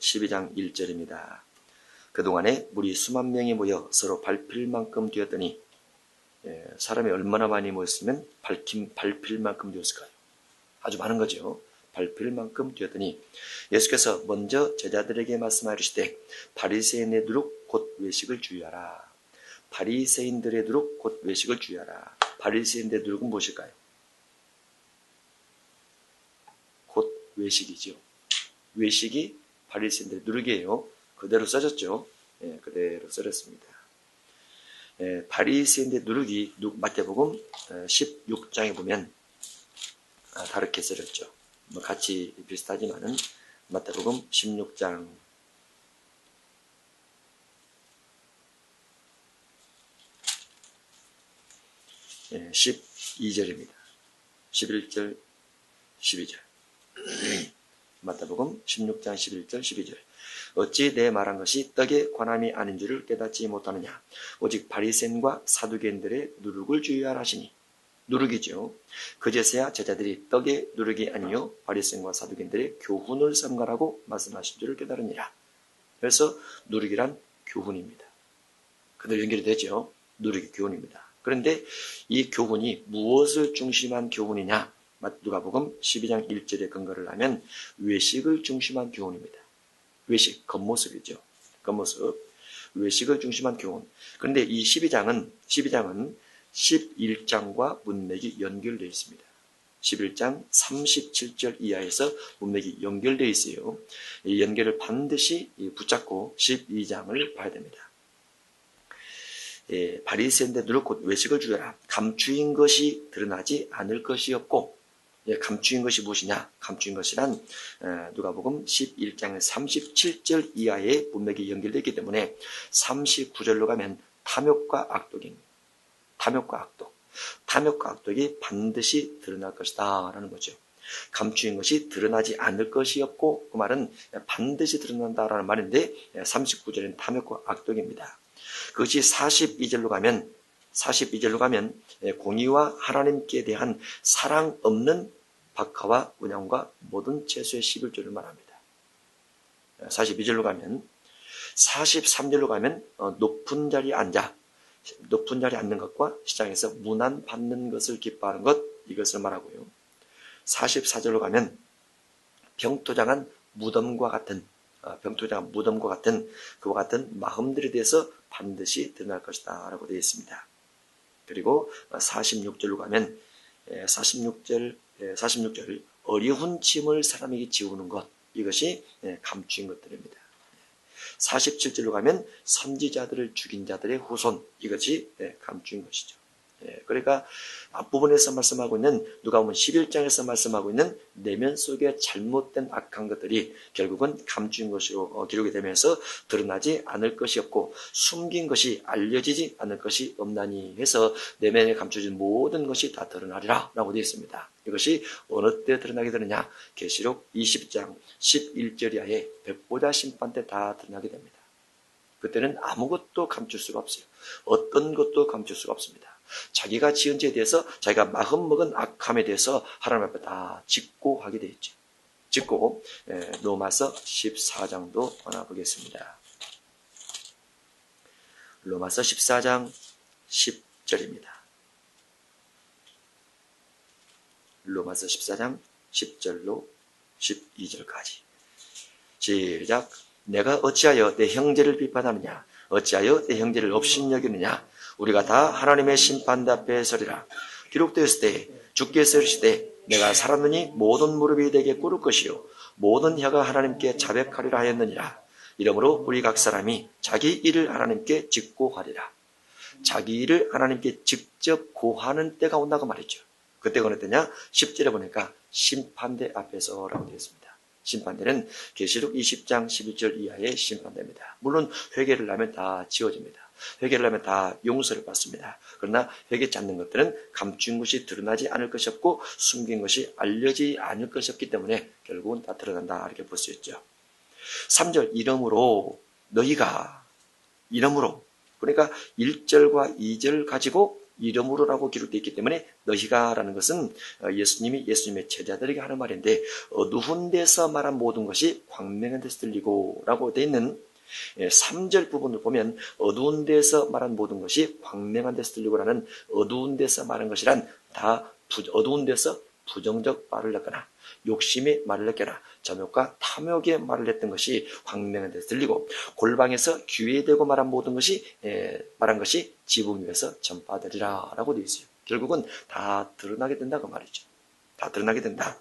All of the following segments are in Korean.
12장 1절입니다. 그동안에 물이 수만 명이 모여 서로 밟힐 만큼 되었더니, 사람이 얼마나 많이 모였으면 밟힐 만큼 되었을까요? 아주 많은 거죠. 밟힐 만큼 되었더니 예수께서 먼저 제자들에게 말씀하시되 바리새인의 누룩 곧 외식을 주의하라. 바리새인들의 누룩 곧 외식을 주의하라. 바리새인들의 누룩은 무엇일까요? 곧 외식이죠. 외식이 바리새인들의 누룩이에요. 그대로 써졌죠. 그대로 써졌습니다. 바리새인들의 누룩이 마태복음 16장에 보면 다르게 써졌죠. 같이 비슷하지만은 마태복음 16장 12절입니다. 11절, 12절. 마태복음 16장 11절, 12절. 어찌 내 말한 것이 떡에 관함이 아닌 줄을 깨닫지 못하느냐. 오직 바리새인과 사두개인들의 누룩을 주의하라 하시니. 누룩이죠. 그제서야 제자들이 떡의 누룩이 아니요 바리새인과 사두개인들의 교훈을 삼가라고 말씀하신 줄을 깨달으니라. 그래서 누룩이란 교훈입니다. 그대로 연결이 되죠. 누룩이 교훈입니다. 그런데 이 교훈이 무엇을 중심한 교훈이냐? 누가복음 12장 1절에 근거를 하면 외식을 중심한 교훈입니다. 외식, 겉모습이죠. 겉모습. 외식을 중심한 교훈. 그런데 이 12장은 11장과 문맥이 연결되어 있습니다. 11장 37절 이하에서 문맥이 연결되어 있어요. 이 연결을 반드시 붙잡고 12장을 봐야 됩니다. 바리새인들 누룩 곧 외식을 주여라. 감추인 것이 드러나지 않을 것이었고, 감추인 것이 무엇이냐? 감추인 것이란 누가복음 11장 37절 이하의 문맥이 연결되기 때문에 39절로 가면 탐욕과 악독입니다. 탐욕과 악독. 탐욕과 악독이 반드시 드러날 것이다 라는 거죠. 감추인 것이 드러나지 않을 것이었고, 그 말은 반드시 드러난다라는 말인데 39절은 탐욕과 악독입니다. 그것이 42절로 가면 공의와 하나님께 대한 사랑 없는 박하와 운양과 모든 채소의 11조를 말합니다. 42절로 가면 43절로 가면 높은 자리에 앉는 것과 시장에서 문안 받는 것을 기뻐하는 것, 이것을 말하고요. 44절로 가면 병토장한 무덤과 같은 그와 같은 마음들에 대해서 반드시 드러날 것이다 라고 되어 있습니다. 그리고 46절로 가면 46절 어리훈 짐을 사람에게 지우는 것, 이것이 감추인 것들입니다. 47절로 가면 선지자들을 죽인 자들의 후손, 이것이 감추인 것이죠. 그러니까 앞부분에서 말씀하고 있는 누가복음 11장에서 말씀하고 있는 내면 속에 잘못된 악한 것들이 결국은 감추인 것으로 기록이 되면서 드러나지 않을 것이 없고 숨긴 것이 알려지지 않을 것이 없나니 해서 내면에 감춰진 모든 것이 다 드러나리라 라고 되어 있습니다. 이것이 어느 때 드러나게 되느냐? 계시록 20장 11절 이하에 백보자 심판 때 다 드러나게 됩니다. 그때는 아무것도 감출 수가 없어요. 어떤 것도 감출 수가 없습니다. 자기가 지은 죄에 대해서, 자기가 마음먹은 악함에 대해서 하나님 앞에 다 직고하게 되어 있죠. 직고. 로마서 14장도 보겠습니다. 로마서 14장 10절입니다. 로마서 14장 10절로 12절까지. 시작. 내가 어찌하여 내 형제를 비판하느냐? 어찌하여 내 형제를 업신여기느냐? 우리가 다 하나님의 심판대 앞에 서리라. 기록되었을 때 주께서 이르시되 내가 살았느니 모든 무릎이 내게 꿇을 것이요 모든 혀가 하나님께 자백하리라 하였느니라. 이러므로 우리 각 사람이 자기 일을 하나님께 직고하리라. 자기 일을 하나님께 직접 고하는 때가 온다고 말했죠. 그때가 어느 때냐? 10절에 보니까 심판대 앞에서라고 되어 있습니다. 심판대는 계시록 20장 11절 이하의 심판대입니다. 물론 회개를 하면 다 지워집니다. 회개를 하면 다 용서를 받습니다. 그러나 회개치 않는 것들은 감춘 것이 드러나지 않을 것이 없고 숨긴 것이 알려지지 않을 것이 없기 때문에 결국은 다 드러난다 이렇게 볼 수 있죠. 3절 이러므로 그러니까 1절과 2절 가지고 이름으로라고 기록되어 있기 때문에 너희가라는 것은 예수님이 예수님의 제자들에게 하는 말인데 어두운 데서 말한 모든 것이 광명한 데서 들리고 라고 되어 있는 3절 부분을 보면 어두운 데서 말한 모든 것이 광명한 데서 들리고라는 어두운 데서 말한 것이란 다 어두운 데서 부정적 말을 했거나 욕심의 말을 했거나 점욕과 탐욕의 말을 했던 것이 광명한 데서 들리고 골방에서 귀에 대고 말한 모든 것이 말한 것이 지붕 위에서 전파되리라 라고 되어 있어요. 결국은 다 드러나게 된다 그 말이죠. 다 드러나게 된다.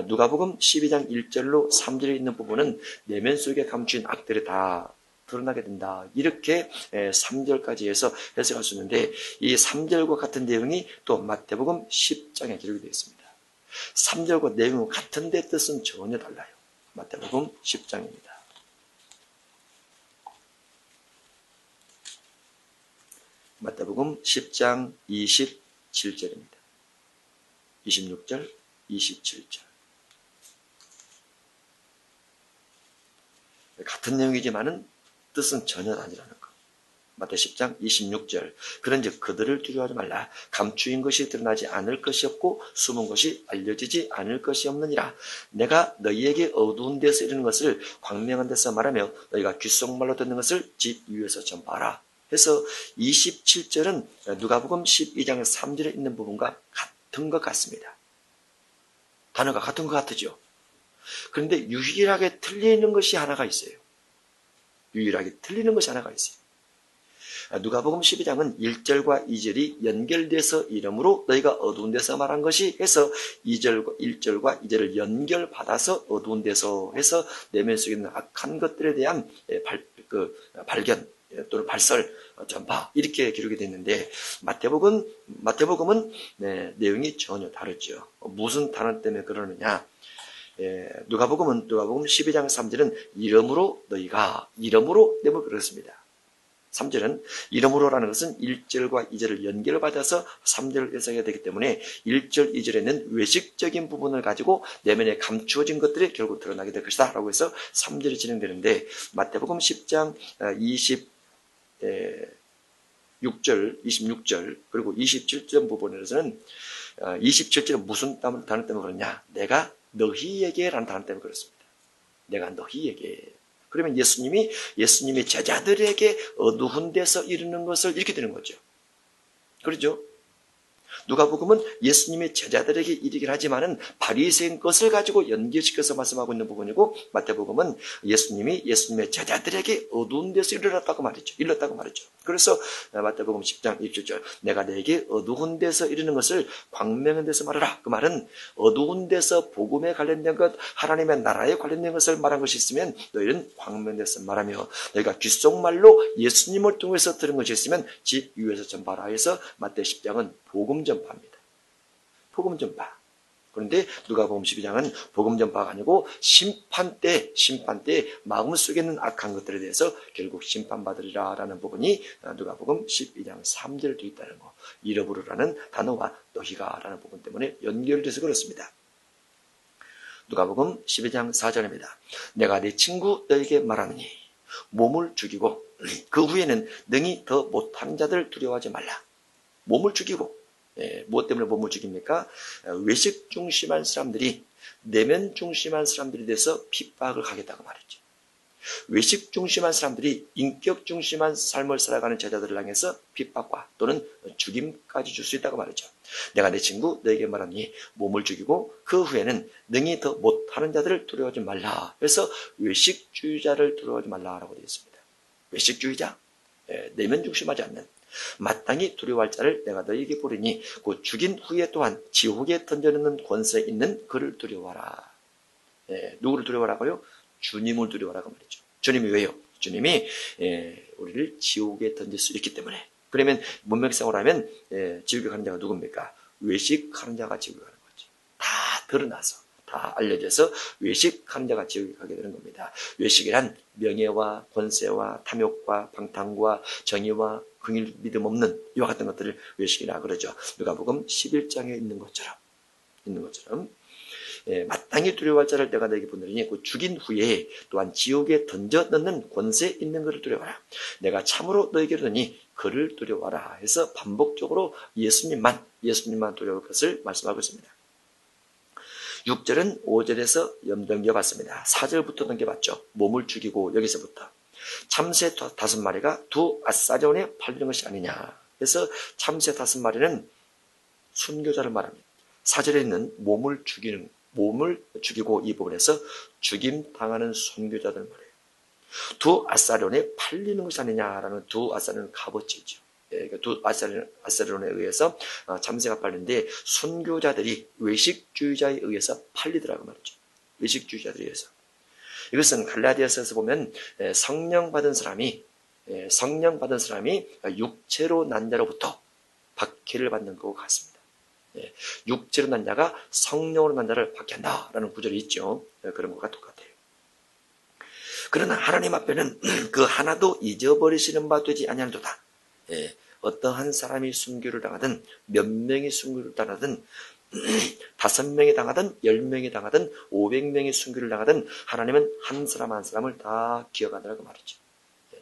누가복음 12장 1절로 3절에 있는 부분은 내면 속에 감추인 악들이 다 드러나게 된다. 이렇게 3절까지 해서 해석할 수 있는데 이 3절과 같은 내용이 또 마태복음 10장에 기록이 되어 있습니다. 3절과 내용은 같은데 뜻은 전혀 달라요. 마태복음 10장입니다. 마태복음 10장 27절입니다. 26절, 27절. 같은 내용이지만은 뜻은 전혀 아니라는 것. 마태 10장 26절. 그런즉 그들을 두려워하지 말라. 감추인 것이 드러나지 않을 것이 없고 숨은 것이 알려지지 않을 것이 없느니라. 내가 너희에게 어두운 데서 이르는 것을 광명한 데서 말하며 너희가 귓속말로 듣는 것을 집 위에서 전파하라. 해서 27절은 누가복음 12장 3절에 있는 부분과 같은 것 같습니다. 단어가 같은 것 같으죠. 그런데 유일하게 틀리는 것이 하나가 있어요. 유일하게 틀리는 것이 하나가 있어요. 누가복음 12장은 1절과 2절이 연결돼서 이름으로 너희가 어두운 데서 말한 것이 해서 1절과 2절을 연결받아서 어두운 데서 해서 내면 속에 있는 악한 것들에 대한 발견 또는 발설, 전파 이렇게 기록이 됐는데 마태복음은 내용이 전혀 다르죠. 무슨 단어 때문에 그러느냐? 누가복음 12장 3절은 이름으로 너희가 이름으로 내면 그렇습니다. 3절은 이름으로라는 것은 1절과 2절을 연결받아서 3절을 해석해야 되기 때문에 1절, 2절에는 외식적인 부분을 가지고 내면에 감추어진 것들이 결국 드러나게 될 것이다 라고 해서 3절이 진행되는데 마태복음 10장 26절 그리고 27절 부분에서는 27절은 무슨 단어 때문에 그러냐? 내가 너희에게 라는 단어 때문에 그렇습니다. 내가 너희에게. 그러면 예수님의 제자들에게 어두운 데서 이르는 것을 이렇게 되는 거죠. 그렇죠? 누가복음은 예수님의 제자들에게 이르긴 하지만은 바리새인 것을 가지고 연결시켜서 말씀하고 있는 부분이고 마태복음은 예수님의 제자들에게 어두운 데서 일렀다고 말이죠. 그래서 마태복음 10장 27절 내가 너에게 어두운 데서 이르는 것을 광명한 데서 말하라. 그 말은 어두운 데서 복음에 관련된 것, 하나님의 나라에 관련된 것을 말한 것이 있으면 너희는 광명한 데서 말하며 너희가 귓속말로 예수님을 통해서 들은 것이 있으면 집 위에서 전파하라 해서 마태 10장은 복음 전파입니다. 복음 전파. 그런데 누가복음 12장은 복음 전파가 아니고 심판 때 마음속에 있는 악한 것들에 대해서 결국 심판받으리라라는 부분이 누가복음 12장 3절에 되어 있다는 거. 이러부르라는 단어와 너희가라는 부분 때문에 연결돼서 그렇습니다. 누가복음 12장 4절입니다. 내가 네 친구 너에게 말하노니 몸을 죽이고 그 후에는 능히 더 못하는 자들 두려워하지 말라. 몸을 죽이고 무엇 때문에 몸을 죽입니까? 외식 중심한 사람들이 내면 중심한 사람들에 대해서 핍박을 하겠다고 말했죠. 외식 중심한 사람들이 인격 중심한 삶을 살아가는 제자들을 향해서 핍박과 또는 죽임까지 줄 수 있다고 말했죠. 내가 내 친구 너에게 말하니 몸을 죽이고 그 후에는 능히 더 못하는 자들을 두려워하지 말라. 그래서 외식주의자를 두려워하지 말라라고 되어 있습니다. 외식주의자, 내면 중심하지 않는 마땅히 두려워할 자를 내가 너희에게 보리니 그 죽인 후에 또한 지옥에 던져놓는 권세 있는 그를 두려워하라. 누구를 두려워하라고요? 주님을 두려워하라고 말이죠. 주님이 왜요? 주님이 우리를 지옥에 던질 수 있기 때문에. 그러면 문맥상으로 하면 지옥에 가는 자가 누굽니까? 외식하는 자가 지옥에 가는 거죠. 다 드러나서 다 알려져서 외식하는 자가 지옥에 가게 되는 겁니다. 외식이란 명예와 권세와 탐욕과 방탕과 정의와 긍일 믿음 없는 이와 같은 것들을 외식이라 그러죠. 누가복음 11장에 있는 것처럼 마땅히 두려워할 자를 내가 너에게 보내리니 그 죽인 후에 또한 지옥에 던져 넣는 권세 있는 것을 두려워하라. 내가 참으로 너에게 이르노니 그를 두려워하라 해서 반복적으로 예수님만 두려워할 것을 말씀하고 있습니다. 6절은 5절에서 넘겨봤습니다. 4절부터 넘겨봤죠. 몸을 죽이고 여기서부터 참새 5마리가 두 아사리온에 팔리는 것이 아니냐. 그래서 참새 5마리는 순교자를 말합니다. 4절에 있는 몸을 죽이고 이 부분에서 죽임 당하는 순교자들 말이에요. 두 아사리온에 팔리는 것이 아니냐라는 두 아사리온은 값어치죠. 두 아사리온에 의해서 참새가 팔리는데 순교자들이 외식주의자에 의해서 팔리더라고 말이죠. 외식주의자들에 의해서. 이것은 갈라디아서에서 보면 성령 받은 사람이 육체로 난 자로부터 박해를 받는 것과 같습니다. 육체로 난 자가 성령으로 난 자를 박해한다라는 구절이 있죠. 그런 것과 똑같아요. 그러나 하나님 앞에는 그 하나도 잊어버리시는 바 되지 아니하도다. 어떠한 사람이 순교를 당하든 몇 명이 순교를 당하든 5명이 당하든 10명이 당하든 500명이 순교를 당하든 하나님은 한 사람 한 사람을 다 기억하더라고 말이죠.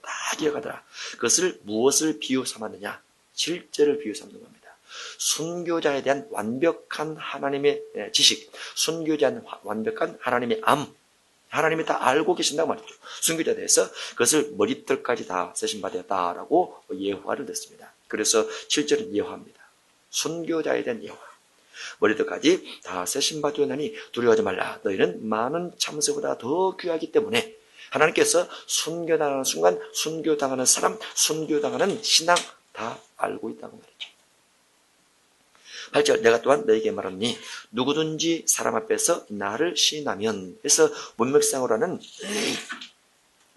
다 기억하더라. 그것을 무엇을 비유 삼았느냐? 실제를 비유 삼는 겁니다. 순교자에 대한 완벽한 하나님의 지식, 순교자에 대한 완벽한 하나님의 하나님이 다 알고 계신다고 말이죠. 순교자에 대해서 그것을 머리털까지 다 쓰신 바 되었다라고 예화를 듣습니다. 그래서 7절은 예화입니다. 순교자에 대한 예화. 머리털까지 다 쓰신 바 되었나니 두려워하지 말라. 너희는 많은 참새보다 더 귀하기 때문에 하나님께서 순교당하는 순간 순교당하는 사람, 순교당하는 신앙 다 알고 있다고 말이죠. 8절 내가 또한 너에게 말하니 누구든지 사람 앞에서 나를 시인하면 해서 문맥상으로 하는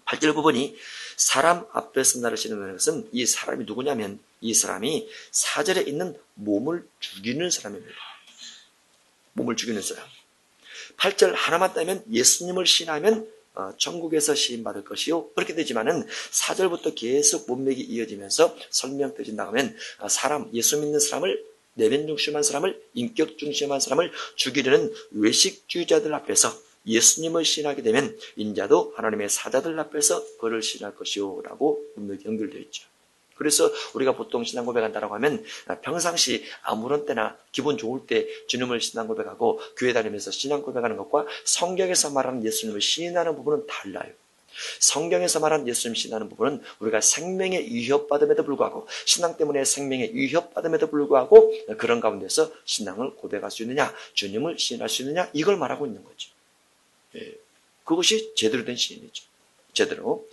8절 부분이 사람 앞에서 나를 시인하는 것은 이 사람이 누구냐면 이 사람이 4절에 있는 몸을 죽이는 사람입니다. 몸을 죽이는 사람. 8절 하나만 따면 예수님을 시인하면 천국에서 시인받을 것이요. 그렇게 되지만은 4절부터 계속 문맥이 이어지면서 설명되어진다고 하면 예수 믿는 사람을 내면 중심한 사람을, 인격 중심한 사람을 죽이려는 외식주의자들 앞에서 예수님을 시인하게 되면 인자도 하나님의 사자들 앞에서 그를 시인할 것이요 라고 문맥이 연결되어 있죠. 그래서 우리가 보통 신앙 고백한다고 하면 평상시 아무런 때나 기분 좋을 때 주님을 신앙 고백하고 교회 다니면서 신앙 고백하는 것과 성경에서 말하는 예수님을 시인하는 부분은 달라요. 성경에서 말하는 예수님 시인하는 부분은 우리가 생명에 위협받음에도 불구하고 신앙 때문에 생명에 위협받음에도 불구하고 그런 가운데서 신앙을 고백할 수 있느냐, 주님을 시인할 수 있느냐 이걸 말하고 있는 거죠. 그것이 제대로 된 시인이죠. 제대로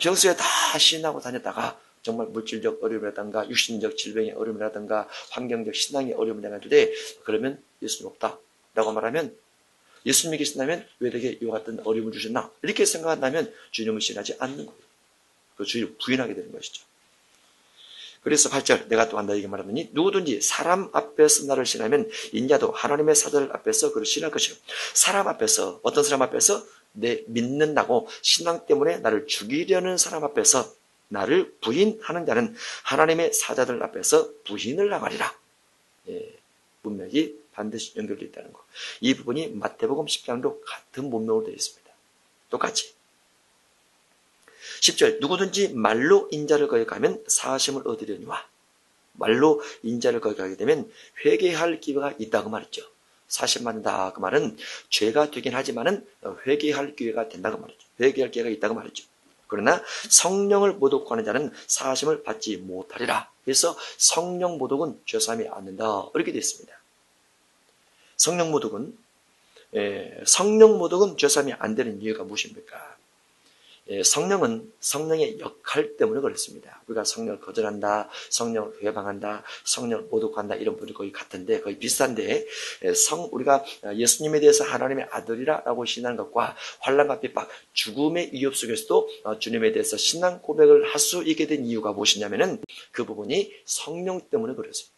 평소에 다 시인하고 다녔다가 정말 물질적 어려움이라든가 육신적 질병의 어려움이라든가 환경적 신앙의 어려움이 나는데 그러면 예수님 없다 라고 말하면 예수님이 계신다면 왜 내게 이와 같은 어려움을 주셨나 이렇게 생각한다면 주님을 신하지 않는 거예요. 그 주님을 부인하게 되는 것이죠. 그래서 8절 내가 또한 너에게 말하노니 누구든지 사람 앞에서 나를 신하면 인자도 하나님의 사자들 앞에서 그를 신할 것이요. 사람 앞에서 어떤 사람 앞에서 내 믿는다고 신앙 때문에 나를 죽이려는 사람 앞에서 나를 부인하는 자는 하나님의 사자들 앞에서 부인을 당하리라. 문맥이 반드시 연결되어 있다는 것. 이 부분이 마태복음 10장도 같은 문맥으로 되어 있습니다. 똑같이. 10절 누구든지 말로 인자를 거역하면 사하심을 얻으려니와 말로 인자를 거역하게 되면 회개할 기회가 있다고 말했죠. 사심 받는다 그 말은 죄가 되긴 하지만은 회개할 기회가 된다고 말했죠. 회개할 기회가 있다고 말했죠. 그러나 성령을 모독하는 자는 사하심을 받지 못하리라. 그래서 성령 모독은 죄사함이 안 된다. 이렇게 되어 있습니다. 성령 모독은 죄사함이 안 되는 이유가 무엇입니까? 성령은 성령의 역할 때문에 그렇습니다. 우리가 성령을 거절한다, 성령을 회방한다, 성령을 모독한다 이런 분이 거의 같은데 거의 비슷한데 우리가 예수님에 대해서 하나님의 아들이라고 신앙하는 것과 환난과 핍박, 죽음의 위협 속에서도 주님에 대해서 신앙 고백을 할 수 있게 된 이유가 무엇이냐면은 그 부분이 성령 때문에 그렇습니다.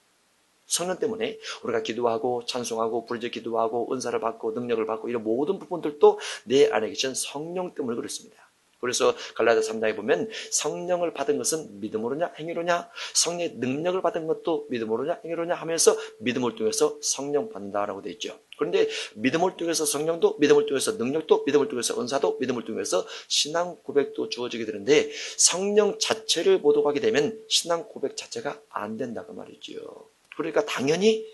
성령 때문에 우리가 기도하고 찬송하고 부르짖어 기도하고 은사를 받고 능력을 받고 이런 모든 부분들도 내 안에 계신 성령 때문에 그렇습니다. 그래서 갈라디아 3장에 보면 성령을 받은 것은 믿음으로냐 행위로냐, 성령의 능력을 받은 것도 믿음으로냐 행위로냐 하면서 믿음을 통해서 성령 받는다라고 되어 있죠. 그런데 믿음을 통해서 성령도, 믿음을 통해서 능력도, 믿음을 통해서 은사도, 믿음을 통해서 신앙 고백도 주어지게 되는데, 성령 자체를 모독하게 되면 신앙 고백 자체가 안 된다고 말이죠. 그러니까 당연히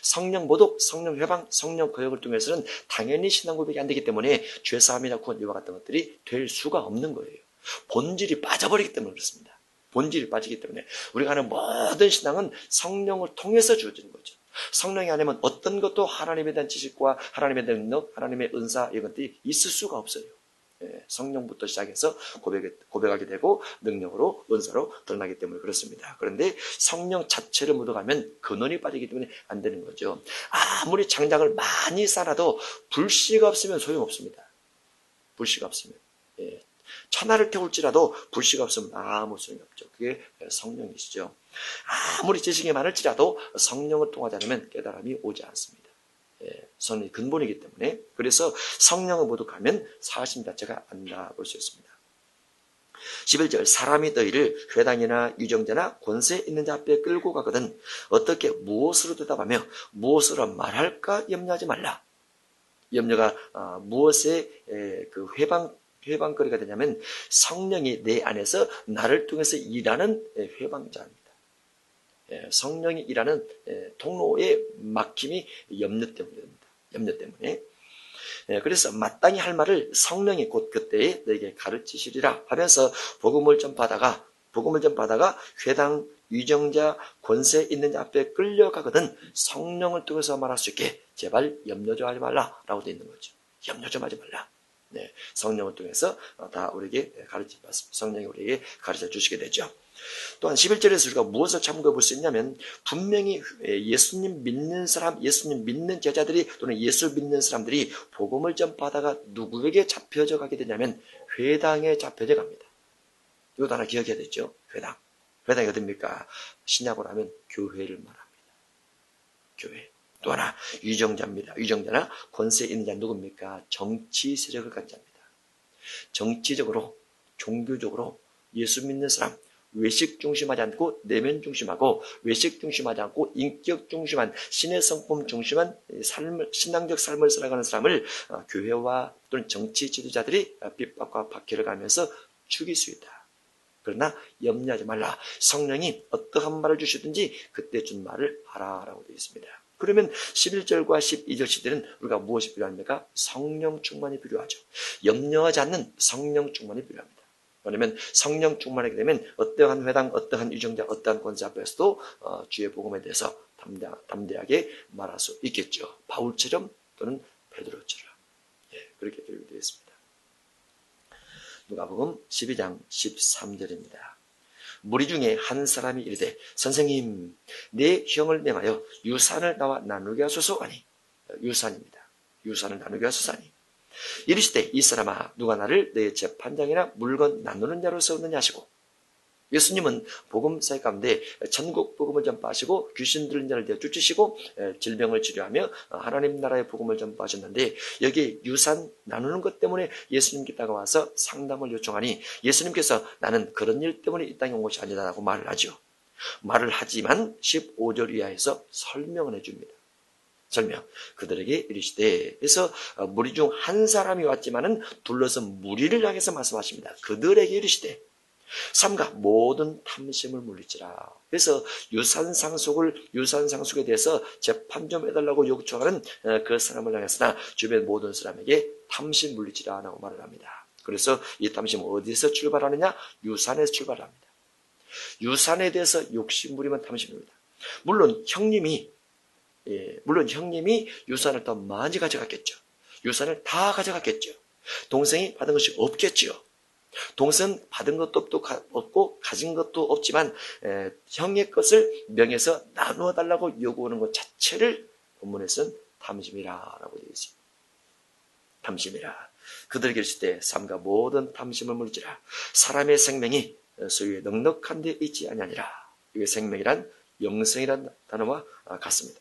성령 모독, 성령 회방, 성령 거역을 통해서는 당연히 신앙 고백이 안 되기 때문에 죄사함이나 구원, 이와 같은 것들이 될 수가 없는 거예요. 본질이 빠져버리기 때문에 그렇습니다. 본질이 빠지기 때문에 우리가 하는 모든 신앙은 성령을 통해서 주어지는 거죠. 성령이 아니면 어떤 것도 하나님에 대한 지식과 하나님에 대한 능력, 하나님의 은사, 이런 것들이 있을 수가 없어요. 성령부터 시작해서 고백하게 되고 능력으로, 은사로 드러나기 때문에 그렇습니다. 그런데 성령 자체를 묻어가면 근원이 빠지기 때문에 안 되는 거죠. 아무리 장작을 많이 쌓아도 불씨가 없으면 소용없습니다. 불씨가 없으면. 천하를 태울지라도 불씨가 없으면 아무 소용이 없죠. 그게 성령이시죠. 아무리 지식이 많을지라도 성령을 통하지 않으면 깨달음이 오지 않습니다. 성령이 근본이기 때문에. 그래서 성령을 모독하면 사심 자체가 안다 볼 수 있습니다. 11절, 사람이 너희를 회당이나 유정자나 권세 있는 자 앞에 끌고 가거든 어떻게 무엇으로 대답하며 무엇으로 말할까 염려하지 말라. 염려가 무엇에 그 회방거리가 되냐면 성령이 내 안에서 나를 통해서 일하는 회방자입니다. 성령이 일하는 통로의 막힘이 염려 때문입니다. 염려 때문에. 그래서 마땅히 할 말을 성령이 곧 그때에 너에게 가르치시리라 하면서 복음을 전파하다가 회당, 위정자, 권세 있는 자 앞에 끌려가거든 성령을 통해서 말할 수 있게 제발 염려 좀 하지 말라라고 되어 있는 거죠. 염려 좀 하지 말라. 성령을 통해서 다 우리에게 성령이 우리에게 가르쳐 주시게 되죠. 또한 11절에서 우리가 무엇을 참고해 볼 수 있냐면 분명히 예수님 믿는 사람, 예수님 믿는 제자들이 또는 예수 믿는 사람들이 복음을 전파하다가 누구에게 잡혀져 가게 되냐면 회당에 잡혀져 갑니다. 이것도 하나 기억해야 되죠. 회당이 어딥니까? 신약으로 하면 교회를 말합니다. 교회. 또 하나 유정자입니다. 유정자나 권세 있는 자 누굽니까? 정치 세력을 가진 자입니다. 정치적으로, 종교적으로 예수 믿는 사람, 외식 중심하지 않고 내면 중심하고 외식 중심하지 않고 인격 중심한 신의 성품 중심한 신앙적 삶을 살아가는 사람을 교회와 또는 정치 지도자들이 핍박과 박해를 가면서 죽일 수 있다. 그러나 염려하지 말라. 성령이 어떠한 말을 주시든지 그때 준 말을 하라라고 되어 있습니다. 그러면 11절과 12절 시대는 우리가 무엇이 필요합니까? 성령 충만이 필요하죠. 염려하지 않는 성령 충만이 필요합니다. 왜냐하면 성령 충만하게 되면 어떠한 회당, 어떠한 유정자, 어떠한 권세 앞에서도 주의 복음에 대해서 담대하게 말할 수 있겠죠. 바울처럼 또는 베드로처럼. 그렇게 되어 있습니다. 누가복음 12장 13절입니다. 무리 중에 한 사람이 이르되 선생님 내 형을 명하여 유산을 나와 나누게 하소서 하니 유산입니다. 유산을 나누게 하소서 하니 이르시되 이 사람아 누가 나를 내 재판장이나 물건 나누는 자로 세웠느냐 하시고 예수님은 복음 사역 가운데 천국 복음을 전파하시고 귀신 들린 자를 되어 쫓으시고 질병을 치료하며 하나님 나라의 복음을 전파하셨는데 여기에 유산 나누는 것 때문에 예수님께 다가와서 상담을 요청하니 예수님께서 나는 그런 일 때문에 이 땅에 온 것이 아니다라고 말을 하죠. 말을 하지만 15절 이하에서 설명을 해줍니다. 설명. 그들에게 이르시되 그래서 무리 중 한 사람이 왔지만은 둘러선 무리를 향해서 말씀하십니다. 그들에게 이르시되 삼가 모든 탐심을 물리치라. 그래서 유산상속에 대해서 재판 좀 해달라고 요청하는 그 사람을 향해서나 주변 모든 사람에게 탐심 물리치라 라고 말을 합니다. 그래서 이 탐심은 어디에서 출발하느냐? 유산에서 출발합니다. 유산에 대해서 욕심 부리면 탐심입니다. 물론 형님이 유산을 더 많이 가져갔겠죠. 유산을 다 가져갔겠죠. 동생이 받은 것이 없겠지요. 동생은 받은 것도 없고 가진 것도 없지만 형의 것을 명해서 나누어 달라고 요구하는 것 자체를 본문에서는 탐심이라고 되어 있습니다. 탐심이라. 그들에게 있을 때 삼가 모든 탐심을 물지라. 사람의 생명이 소유의 넉넉한 데 있지 아니하니라. 이게 생명이란 영생이란 단어와 같습니다.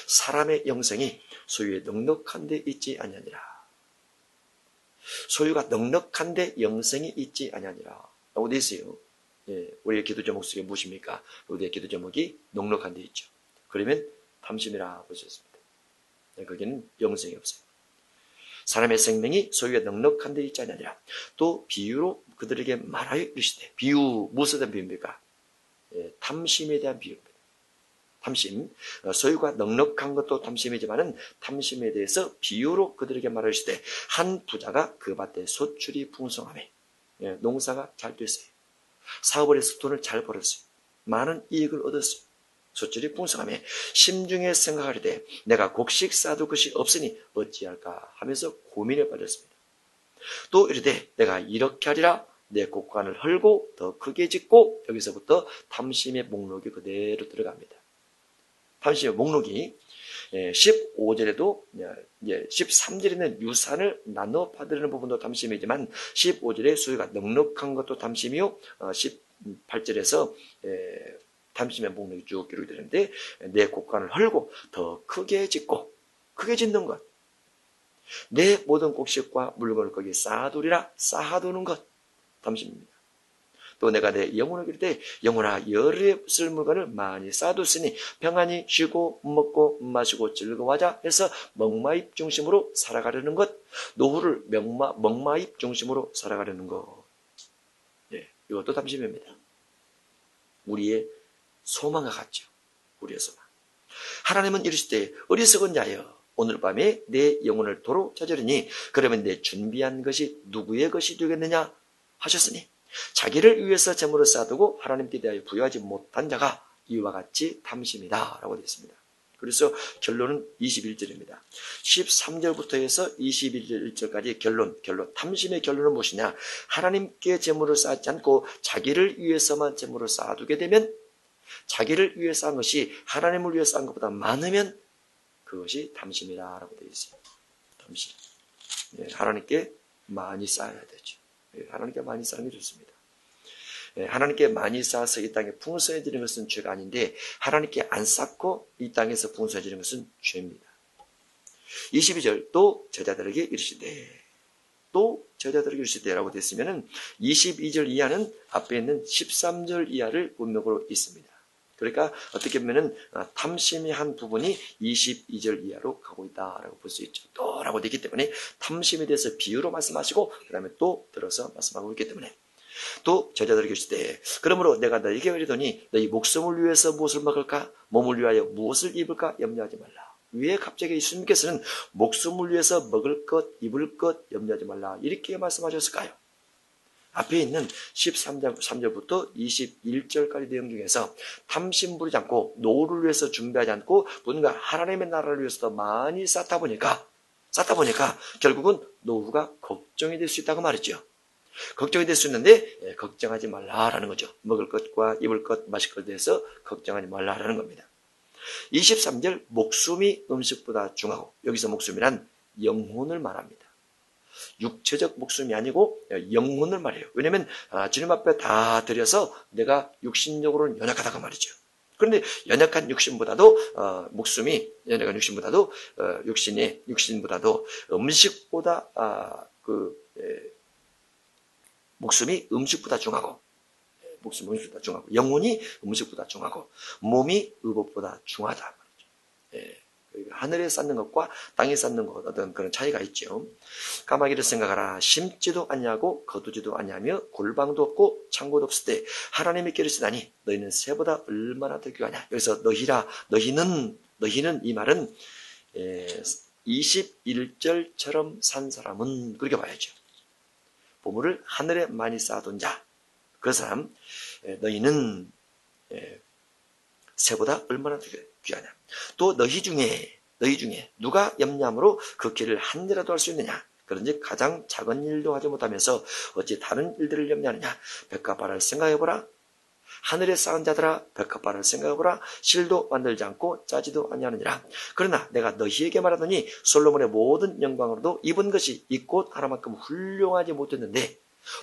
사람의 영생이 소유의 넉넉한 데 있지 아니하니라. 소유가 넉넉한데 영생이 있지 아니하니라 라고 되어 있어요. 예, 우리의 기도 제목 속에 무엇입니까? 우리의 기도 제목이 넉넉한 데 있죠. 그러면 탐심이라 보셨습니다. 예, 거기는 영생이 없어요. 사람의 생명이 소유가 넉넉한 데 있지 아니하니라. 또 비유로 그들에게 말하여 이르시되, 비유 무엇에 대한 비유입니까? 예, 탐심에 대한 비유입니다. 탐심, 소유가 넉넉한 것도 탐심이지만은 탐심에 대해서 비유로 그들에게 말하시되, 한 부자가 그 밭에 소출이 풍성하며, 예, 농사가 잘 됐어요. 사업을 해서 돈을 잘 벌었어요. 많은 이익을 얻었어요. 소출이 풍성하며 심중에 생각하려되 내가 곡식 쌓아둘 것이 없으니 어찌할까 하면서 고민에 빠졌습니다. 또 이르되 내가 이렇게 하리라, 내 곡간을 헐고 더 크게 짓고, 여기서부터 탐심의 목록이 그대로 들어갑니다. 탐심의 목록이 15절에도 13절에는 유산을 나눠 받으려는 부분도 탐심이지만 15절에 소유가 넉넉한 것도 탐심이요, 18절에서 탐심의 목록이 쭉 기록이 되는데, 내 곡간을 헐고 더 크게 짓고, 크게 짓는 것, 내 모든 곡식과 물건을 거기에 쌓아두리라, 쌓아두는 것, 탐심입니다. 또 내가 내 영혼을 기를 때, 영혼아 열에 쓸 물건을 많이 쌓아뒀으니 평안히 쉬고 먹고 마시고 즐거워하자 해서 먹마입 중심으로 살아가려는 것, 노후를 먹마입 중심으로 살아가려는 것, 예, 이것도 탐심입니다. 우리의 소망과 같죠. 우리의 소망. 하나님은 이르시되 어리석은 자여, 오늘 밤에 내 영혼을 도로 찾으리니 그러면 내 준비한 것이 누구의 것이 되겠느냐 하셨으니, 자기를 위해서 재물을 쌓아두고 하나님께 대하여 부여하지 못한 자가 이와 같이 탐심이다 라고 되어 있습니다. 그래서 결론은 21절입니다. 13절부터 해서 21절까지 결론, 탐심의 결론은 무엇이냐? 하나님께 재물을 쌓지 않고 자기를 위해서만 재물을 쌓아두게 되면, 자기를 위해서 한 것이 하나님을 위해서 한 것보다 많으면 그것이 탐심이다 라고 되어 있어요. 탐심. 네, 하나님께 많이 쌓아야 되죠. 하나님께 많이 쌓는 게 좋습니다. 하나님께 많이 쌓아서 이 땅에 풍성해지는 것은 죄가 아닌데, 하나님께 안 쌓고 이 땅에서 풍성해지는 것은 죄입니다. 22절, 또 제자들에게 이르시되, 또 제자들에게 이르시되라고 됐으면은 22절 이하는 앞에 있는 13절 이하를 문맥으로 있습니다. 그러니까 어떻게 보면은 탐심의 한 부분이 22절 이하로 가고 있다라고 볼 수 있죠. 또라고 되기 때문에 탐심에 대해서 비유로 말씀하시고, 그 다음에 또 들어서 말씀하고 있기 때문에, 또 제자들에게 이르시되 그러므로 내가 너희에게 이르더니 너희 목숨을 위해서 무엇을 먹을까, 몸을 위하여 무엇을 입을까 염려하지 말라. 왜 갑자기 예수님께서는 목숨을 위해서 먹을 것, 입을 것 염려하지 말라 이렇게 말씀하셨을까요? 앞에 있는 13절부터 21절까지 내용 중에서 탐심 부리지 않고, 노후를 위해서 준비하지 않고 뭔가 하나님의 나라를 위해서 더 많이 쌓다 보니까 결국은 노후가 걱정이 될 수 있다고 말했죠. 걱정이 될 수 있는데 걱정하지 말라라는 거죠. 먹을 것과 입을 것, 마실 것에 대해서 걱정하지 말라라는 겁니다. 23절, 목숨이 음식보다 중하고, 여기서 목숨이란 영혼을 말합니다. 육체적 목숨이 아니고 영혼을 말해요. 왜냐하면 주님 앞에 다 드려서 내가 육신적으로는 연약하다고 말이죠. 그런데 연약한 육신보다도 육신보다도 음식보다 목숨이 음식보다 중하고, 영혼이 음식보다 중하고, 몸이 의복보다 중하다 말이죠. 하늘에 쌓는 것과 땅에 쌓는 것, 어떤 그런 차이가 있죠. 까마귀를 생각하라. 심지도 아니하고 거두지도 아니하며 골방도 없고 창고도 없을 때 하나님이 기르시다니 너희는 새보다 얼마나 더 귀하냐. 여기서 너희는 이 말은 21절처럼 산 사람은 그렇게 봐야죠. 보물을 하늘에 많이 쌓아둔 자, 그 사람, 너희는 새보다 얼마나 더 귀하냐. 또 너희 중에 누가 염려함으로 그 길을 한 일이라도 할 수 있느냐. 그런즉 가장 작은 일도 하지 못하면서 어찌 다른 일들을 염려하느냐. 백합바라를 생각해보라. 하늘에 쌓은 자들아, 백합바라를 생각해보라. 실도 만들지 않고 짜지도 아니하느니라. 그러나 내가 너희에게 말하더니 솔로몬의 모든 영광으로도 입은 것이 이 꽃 하나만큼 훌륭하지 못했는데,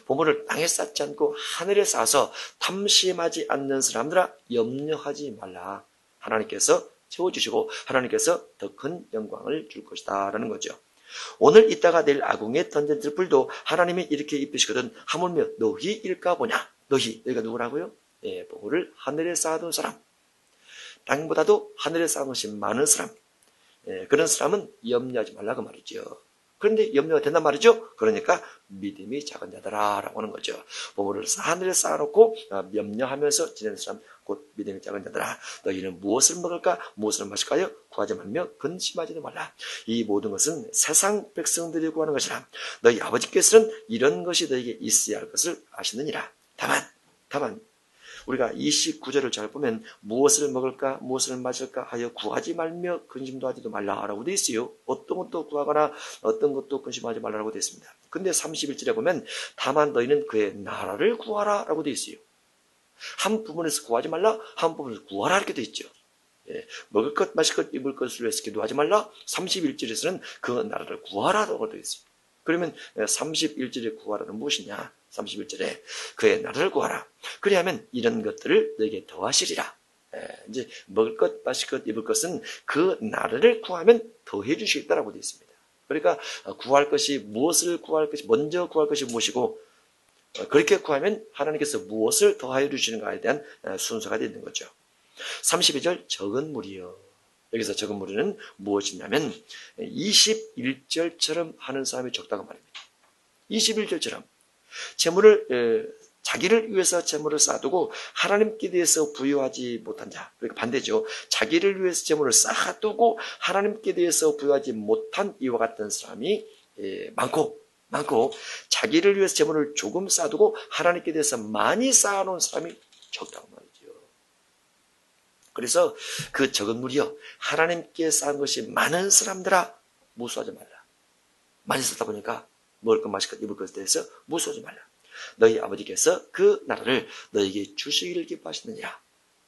보물을 땅에 쌓지 않고 하늘에 쌓아서 탐심하지 않는 사람들아, 염려하지 말라. 하나님께서 채워주시고 하나님께서 더 큰 영광을 줄 것이다 라는 거죠. 오늘 있다가 내일 아궁이에 던져질 불도 하나님이 이렇게 입히시거든 하물며 너희일까 보냐. 너희가 누구라고요? 예, 보물을 하늘에 쌓아둔 사람. 땅보다도 하늘에 쌓아놓은 것이 많은 사람. 예, 그런 사람은 염려하지 말라고 말이죠. 그런데 염려가 된단 말이죠. 그러니까 믿음이 작은 자들아 라고 하는 거죠. 보물을 하늘에 쌓아놓고 염려하면서 지내는 사람 곧 믿음이 작은 자들아. 너희는 무엇을 먹을까 무엇을 마실까요? 구하지 말며 근심하지도 말라. 이 모든 것은 세상 백성들이 구하는 것이라. 너희 아버지께서는 이런 것이 너희에게 있어야 할 것을 아시느니라. 다만 우리가 29절을 잘 보면 무엇을 먹을까 무엇을 마실까 하여 구하지 말며 근심도 하지도 말라라고 되어 있어요. 어떤 것도 구하거나 어떤 것도 근심하지 말라고 되어 있습니다. 근데 31절에 보면 다만 너희는 그의 나라를 구하라 라고 되어 있어요. 한 부분에서 구하지 말라 한 부분에서 구하라 이렇게 되어 있죠. 예, 먹을 것 마실 것 입을 것을 위해서 기도하지 말라. 31절에서는 그 나라를 구하라라고 되어 있어요. 그러면 31절에 구하라는 무엇이냐? 31절에 그의 나라를 구하라. 그리하면 이런 것들을 너에게 더하시리라. 이제 먹을 것, 마실 것, 입을 것은 그 나라를 구하면 더해 주시겠다라고 되어 있습니다. 그러니까 구할 것이 무엇을 구할 것이 먼저 구할 것이 무엇이고 그렇게 구하면 하나님께서 무엇을 더하여 주시는가에 대한 순서가 되는 거죠. 32절 적은 무리여. 여기서 적은 무리는 무엇이냐면 21절처럼 하는 사람이 적다고 말입니다. 21절처럼 자기를 위해서 재물을 쌓아두고 하나님께 대해서 부여하지 못한 자. 그러니까 반대죠. 자기를 위해서 재물을 쌓아두고 하나님께 대해서 부여하지 못한 이와 같은 사람이 많고 자기를 위해서 재물을 조금 쌓아두고 하나님께 대해서 많이 쌓아놓은 사람이 적다고 말이죠. 그래서 그 적은 무리여 하나님께 쌓은 것이 많은 사람들아 무수하지 말라. 많이 쌓다 보니까 먹을 것 마실 것 입을 것에 대해서 무수하지 말라. 너희 아버지께서 그 나라를 너희에게 주시기를 기뻐하시느니라.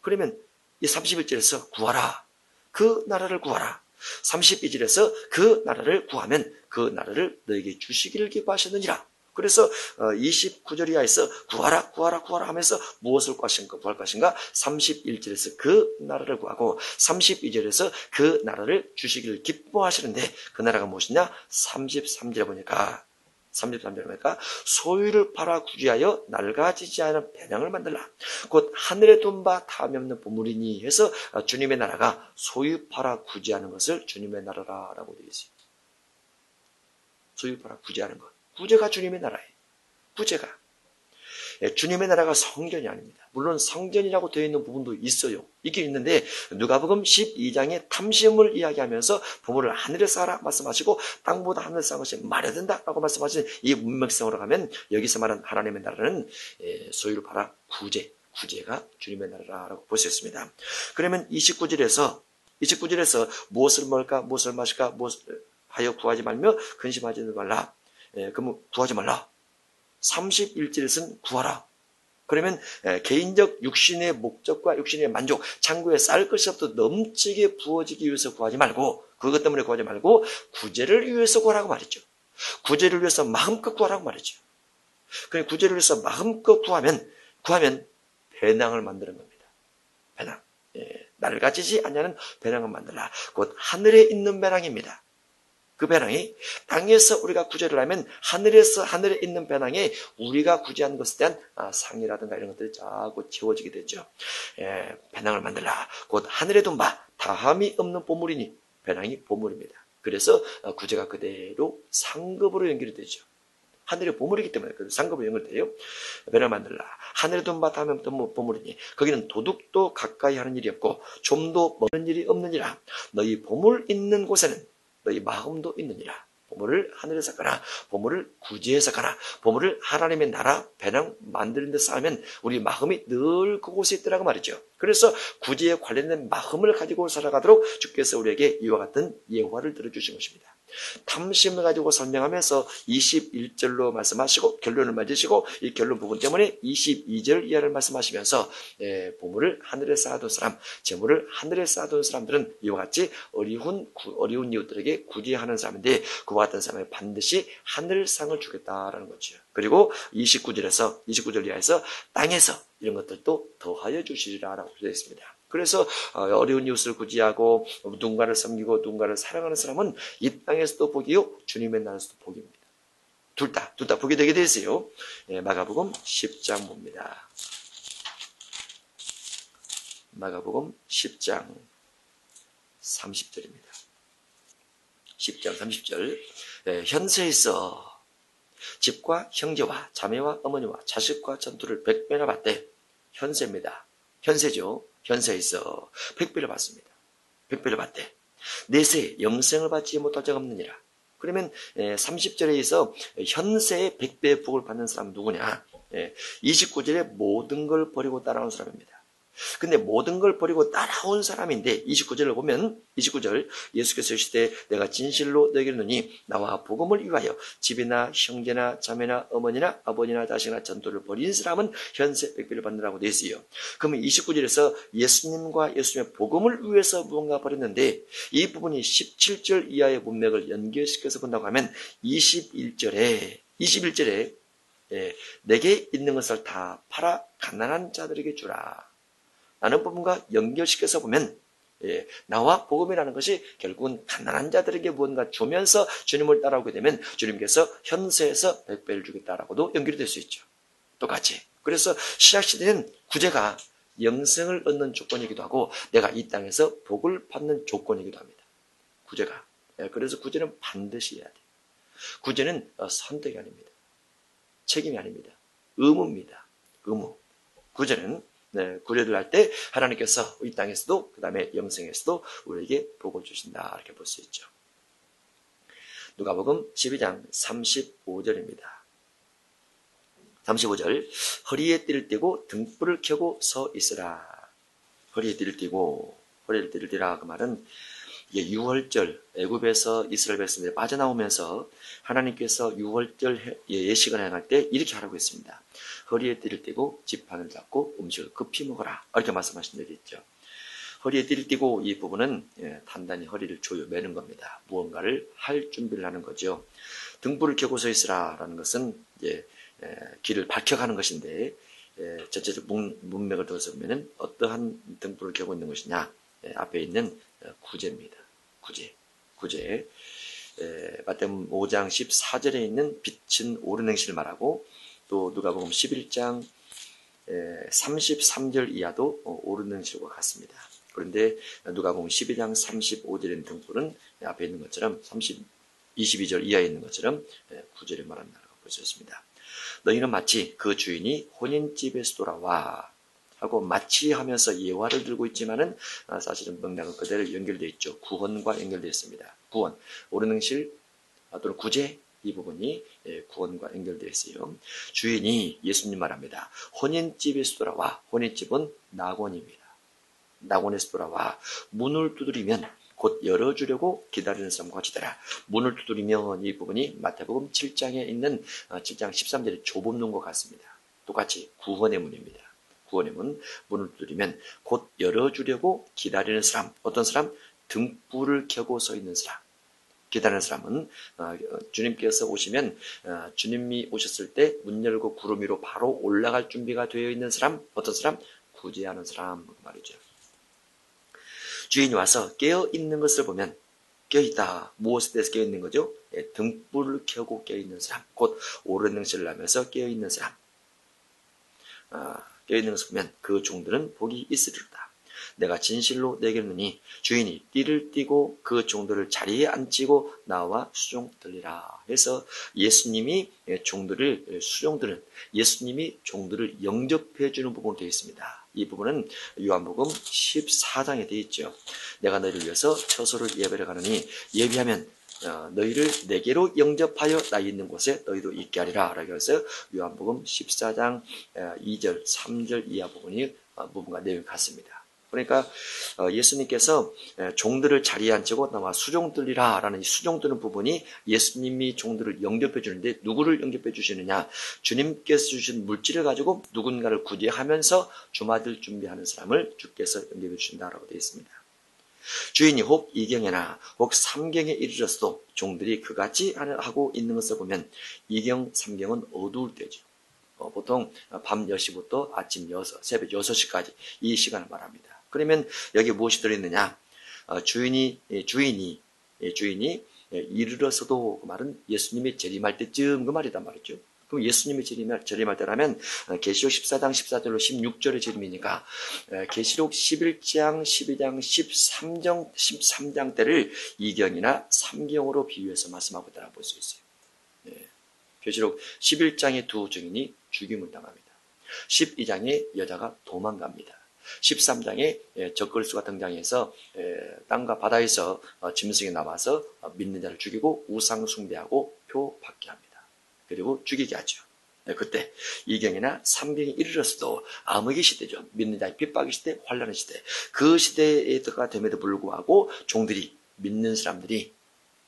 그러면 이 31절에서 구하라. 그 나라를 구하라. 32절에서 그 나라를 구하면 그 나라를 너희에게 주시기를 기뻐하시느니라. 그래서 29절 이하에서 구하라 하면서 무엇을 구할 것인가 31절에서 그 나라를 구하고 32절에서 그 나라를 주시기를 기뻐하시는데 그 나라가 무엇이냐 33절에 보니까 소유를 팔아 구제하여 낡아지지 않은 배낭을 만들라. 곧 하늘에 돈 바 다음이 없는 보물이니 해서 주님의 나라가 소유 팔아 구제하는 것을 주님의 나라라고 되어 있어요. 소유 팔아 구제하는 것. 구제가 주님의 나라예요. 구제가. 주님의 나라가 성전이 아닙니다. 물론 성전이라고 되어 있는 부분도 있어요. 있긴 있는데 누가복음 12장의 탐심을 이야기하면서 보물을 하늘에 쌓아라 말씀하시고 땅보다 하늘에 쌓은 것이 말해야 된다라고 말씀하신 이 문맥성으로 가면 여기서 말한 하나님의 나라는 소유를 팔아 구제가 주님의 나라라고 볼 수 있습니다. 그러면 29절에서 무엇을 먹을까 무엇을 마실까 무엇을 하여 구하지 말며 근심하지 말라. 그러면 구하지 말라. 31절에서는 구하라. 그러면 개인적 육신의 목적과 육신의 만족, 창고에 쌓을 것이 없도 넘치게 부어지기 위해서 구하지 말고 그것 때문에 구하지 말고 구제를 위해서 구하라고 말이죠. 구제를 위해서 마음껏 구하라고 말이죠. 그럼 구제를 위해서 마음껏 구하면 배낭을 만드는 겁니다. 배낭. 낡아지지 않냐는 배낭을 만들라. 곧 하늘에 있는 배낭입니다. 그 배낭이 땅에서 우리가 구제를 하면 하늘에 있는 배낭에 우리가 구제한 것에 대한 상이라든가 이런 것들이 자꾸 채워지게 되죠. 배낭을 만들라. 곧 하늘에 돈 바 다함이 없는 보물이니 배낭이 보물입니다. 그래서 구제가 그대로 상급으로 연결이 되죠. 하늘의 보물이기 때문에 상급으로 연결돼요. 배낭을 만들라. 하늘에 돈 바 다함이 없는 보물이니 거기는 도둑도 가까이 하는 일이 없고 좀도 먹는 일이 없느니라. 너희 보물 있는 곳에는 너희 마음도 있느니라. 보물을 하늘에 쌓거나 보물을 구제에 쌓거나 보물을 하나님의 나라 배낭 만드는 데 쌓으면 우리 마음이 늘 그곳에 있더라고 말이죠. 그래서 구제에 관련된 마음을 가지고 살아가도록 주께서 우리에게 이와 같은 예화를 들어주신 것입니다. 탐심을 가지고 설명하면서 21절로 말씀하시고 결론을 맺으시고 이 결론 부분 때문에 22절 이하를 말씀하시면서 보물을 하늘에 쌓아둔 사람, 재물을 하늘에 쌓아둔 사람들은 이와 같이 어려운 이웃들에게 구제하는 사람인데 그와 같은 사람에 반드시 하늘상을 주겠다라는 거죠. 그리고 29절 이하에서 땅에서 이런 것들도 더하여 주시리라라고 되어 있습니다. 그래서 어려운 이웃을 구제하고 누군가를 섬기고 누군가를 사랑하는 사람은 이 땅에서도 복이요 주님의 나라에서도 복입니다. 둘 다 복이 되게 되세요. 마가복음 10장 봅니다. 마가복음 10장 30절입니다. 10장 30절. 현세에서 집과 형제와 자매와 어머니와 자식과 전투를 100배나 받되, 현세입니다. 현세죠. 현세에서 100배를 받습니다. 100배를 받되 내세 영생을 받지 못할 자가 없느니라. 그러면 30절에서 현세의 100배의 복을 받는 사람은 누구냐? 29절에 모든 걸 버리고 따라온 사람입니다. 근데 모든 걸 버리고 따라온 사람인데 29절을 보면 29절 예수께서 이르시되 내가 진실로 너희에게 이르노니 나와 복음을 위하여 집이나 형제나 자매나 어머니나 아버지나 자식이나 전토를 버린 사람은 현세 100배를 받느라고 되어 있어요. 그러면 29절에서 예수님과 예수님의 복음을 위해서 무언가 버렸는데 이 부분이 17절 이하의 문맥을 연결시켜서 본다고 하면 21절에 내게 있는 것을 다 팔아 가난한 자들에게 주라 라는 부분과 연결시켜서 보면 나와 복음이라는 것이 결국은 가난한 자들에게 무언가 주면서 주님을 따라오게 되면 주님께서 현세에서 100배를 주겠다라고도 연결이 될 수 있죠. 똑같이. 그래서 신약시대는 구제가 영생을 얻는 조건이기도 하고 내가 이 땅에서 복을 받는 조건이기도 합니다. 구제가. 그래서 구제는 반드시 해야 돼요. 구제는 선택이 아닙니다. 책임이 아닙니다. 의무입니다. 의무. 구제는 구제를 할 때 하나님께서 이 땅에서도 그 다음에 영생에서도 우리에게 복을 주신다 이렇게 볼 수 있죠. 누가복음 12장 35절입니다. 35절 허리에 띠를 띠고 등불을 켜고 서 있으라. 허리에 띠를 띠고 허리에 띠를 띠라 그 말은 이게 유월절 애굽에서 이스라엘 백성들이 빠져나오면서 하나님께서 유월절 예식을 행할 때 이렇게 하라고 했습니다. 허리에 띠를 띠고 지팡이를 잡고 음식을 급히 먹어라. 이렇게 말씀하신 적이 있죠. 허리에 띠를 띠고 이 부분은 단단히 허리를 조여 매는 겁니다. 무언가를 할 준비를 하는 거죠. 등불을 켜고 서 있으라 라는 것은 길을 밝혀가는 것인데 전체적 문맥을 들어서 보면 어떠한 등불을 켜고 있는 것이냐. 앞에 있는 구제입니다. 구제. 마태복음 5장 14절에 있는 빛은 오른 행실을 말하고 또 누가복음 11장 33절 이하도 오른 행실과 같습니다. 그런데 누가복음 12장 35절에 있는 등불은 앞에 있는 것처럼 22절 이하에 있는 것처럼 구제를 말한다고 볼 수 있습니다. 너희는 마치 그 주인이 혼인집에서 돌아와 하고 마치 하면서 예화를 들고 있지만은 사실은 맥락은 그대로 연결되어 있죠. 구원과 연결되어 있습니다. 구원, 옳은 행실 또는 구제 이 부분이 구원과 연결되어 있어요. 주인이 예수님 말합니다. 혼인집에서 돌아와. 혼인집은 낙원입니다. 낙원에서 돌아와 문을 두드리면 곧 열어주려고 기다리는 사람과 같이 되라. 문을 두드리면 이 부분이 마태복음 7장에 있는 7장 13절의 좁음문과 같습니다. 똑같이 구원의 문입니다. 구원의 문, 문을 두드리면 곧 열어주려고 기다리는 사람. 어떤 사람? 등불을 켜고 서 있는 사람. 기다리는 사람은 주님께서 오시면 주님이 오셨을 때 문 열고 구름 위로 바로 올라갈 준비가 되어 있는 사람. 어떤 사람? 구제하는 사람 말이죠. 주인이 와서 깨어있는 것을 보면 깨어있다. 무엇에 대해서 깨어있는 거죠? 등불을 켜고 깨어있는 사람. 곧 옳은 행실을 하면서 깨어있는 사람. 깨어있는 것을 보면 그 종들은 복이 있으리로다. 내가 진실로 내게 이르노니 주인이 띠를 띠고 그 종들을 자리에 앉히고 나와 수종 들리라. 해서 예수님이 종들을 수종들은 예수님이 종들을 영접해 주는 부분으로 되어 있습니다. 이 부분은 요한복음 14장에 되어 있죠. 내가 너희를 위해서 처소를 예배를 가느니 예비하면 너희를 내게로 영접하여 나 있는 곳에 너희도 있게 하리라 라고 해서 요한복음 14장 2절 3절 이하 부분과 내용이 같습니다. 그러니까 예수님께서 종들을 자리에 앉히고 나와 수종 들리라 라는 이 수종 드는 부분이 예수님이 종들을 영접해 주는데 누구를 영접해 주시느냐. 주님께서 주신 물질을 가지고 누군가를 구제하면서 주맞을 준비하는 사람을 주께서 영접해 주신다라고 되어 있습니다. 주인이 혹 2경에나 혹 3경에 이르렀어도 종들이 그같이 하고 있는 것을 보면 2경, 3경은 어두울 때죠. 보통 밤 10시부터 아침 새벽 6시까지 이 시간을 말합니다. 그러면 여기 무엇이 들어있느냐? 주인이 이르러서도 그 말은 예수님이 재림할 때쯤 그 말이단 말이죠. 그럼 예수님이 재림할 때라면 계시록 14장 14절로 16절의 재림이니까 계시록 11장, 12장, 13장 때를 2경이나 3경으로 비유해서 말씀하고 있다고 볼 수 있어요. 계시록 11장의 두 증인이 죽임을 당합니다. 12장에 여자가 도망갑니다. 13장에 적그리스도가 등장해서 땅과 바다에서 짐승이 나와서 믿는 자를 죽이고 우상 숭배하고 표 받게 합니다. 그리고 죽이게 하죠. 그때 2경이나 3경이 이르렀어도 암흑의 시대죠. 믿는 자의 핍박의 시대, 환난의 시대. 그 시대가 됨에도 불구하고 종들이, 믿는 사람들이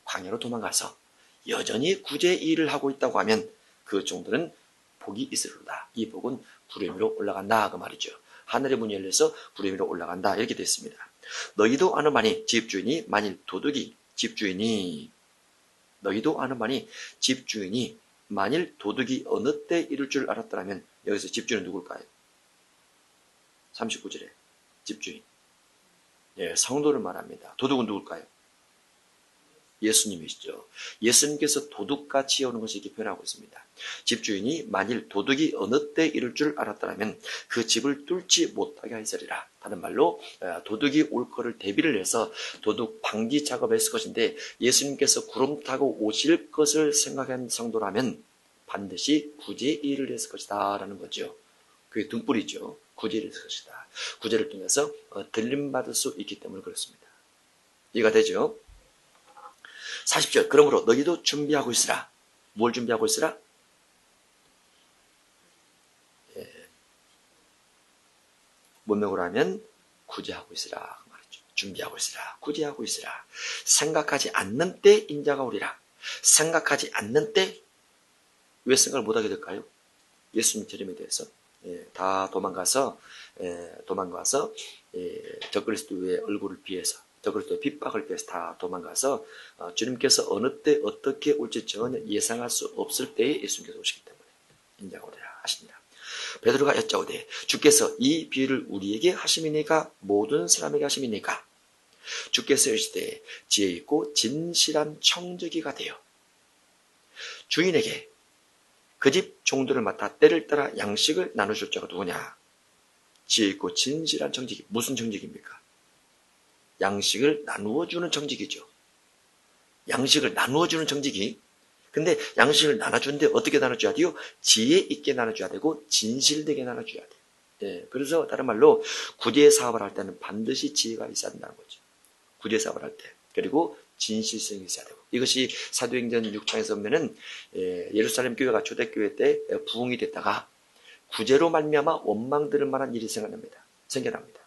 광야로 도망가서 여전히 구제의 일을 하고 있다고 하면 그 종들은 복이 있으리로다. 이 복은 구름 위로 올라간다 그 말이죠. 하늘의 문이 열려서 구름 위로 올라간다 이렇게 됐습니다. 너희도 아노마니 집주인이 만일 도둑이 만일 도둑이 어느 때 이룰 줄 알았더라면 여기서 집주인은 누굴까요? 39절에 집주인. 성도를 말합니다. 도둑은 누굴까요? 예수님이시죠. 예수님께서 도둑같이 오는 것을 이렇게 표현하고 있습니다. 집주인이 만일 도둑이 어느 때 이룰 줄 알았더라면 그 집을 뚫지 못하게 하시리라. 다른 말로 도둑이 올 거를 대비를 해서 도둑 방지 작업을 했을 것인데 예수님께서 구름 타고 오실 것을 생각한 성도라면 반드시 구제의 일을 했을 것이다 라는 거죠. 그게 등불이죠. 구제를 했을 것이다. 구제를 통해서 들림받을 수 있기 때문에 그렇습니다. 이해가 되죠? 40절. 그러므로 너희도 준비하고 있으라. 뭘 준비하고 있으라? 문맥으로 하면 구제하고 있으라 말이죠. 준비하고 있으라. 구제하고 있으라. 생각하지 않는 때 인자가 오리라. 생각하지 않는 때 왜 생각을 못하게 될까요? 예수님 재림에 대해서 다 도망가서 적그리스도의 얼굴을 피해서 적그리스도의 핍박을 피해서 다 도망가서 주님께서 어느 때 어떻게 올지 전혀 예상할 수 없을 때에 예수님께서 오시기 때문에 인자가 오리라 하십니다. 베드로가 여짜오되 주께서 이 비유를 우리에게 하심이니까 모든 사람에게 하심이니까 주께서 이르시되 지혜 있고 진실한 청지기가 되어 주인에게 그 집 종들을 맡아 때를 따라 양식을 나누실 자가 누구냐? 지혜 있고 진실한 청지기. 무슨 청지기입니까? 양식을 나누어주는 청지기죠. 양식을 나누어주는 청지기. 근데 양식을 나눠주는데 어떻게 나눠줘야 돼요? 지혜 있게 나눠줘야 되고 진실되게 나눠줘야 돼요. 그래서 다른 말로 구제 사업을 할 때는 반드시 지혜가 있어야 된다는 거죠. 구제 사업을 할 때. 그리고 진실성이 있어야 되고. 이것이 사도행전 6장에서 보면은 예루살렘 교회가 초대교회 때 부흥이 됐다가 구제로 말미암아 원망 들을 만한 일이 생겨납니다.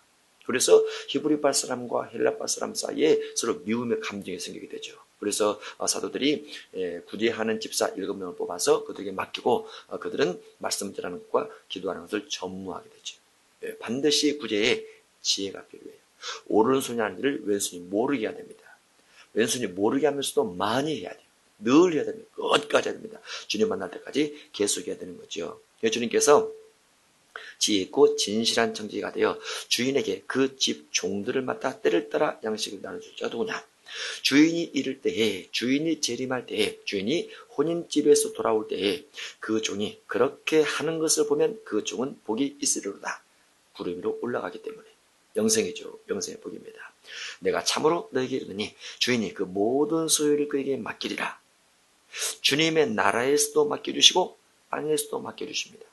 그래서 히브리파 사람과 헬라파 사람 사이에 서로 미움의 감정이 생기게 되죠. 그래서 사도들이 구제하는 집사 7명을 뽑아서 그들에게 맡기고 그들은 말씀 전하는 것과 기도하는 것을 전무하게 되죠. 반드시 구제에 지혜가 필요해요. 오른손이 하는 일을 왼손이 모르게 해야 됩니다. 왼손이 모르게 하면서도 많이 해야 돼요. 늘 해야 됩니다. 끝까지 해야 됩니다. 주님 만날 때까지 계속 해야 되는 거죠. 주님께서 지혜 있고 진실한 청지기가 되어 주인에게 그 집 종들을 맡아 때를 따라 양식을 나눠줄 자가 누구냐? 주인이 이를 때에, 주인이 재림할 때에, 주인이 혼인집에서 돌아올 때에 그 종이 그렇게 하는 것을 보면 그 종은 복이 있으리로다. 구름 위로 올라가기 때문에. 영생이죠. 영생의 복입니다. 내가 참으로 너에게 이르노니 주인이 그 모든 소유를 그에게 맡기리라. 주님의 나라에서도 맡겨주시고 땅에서도 맡겨주십니다.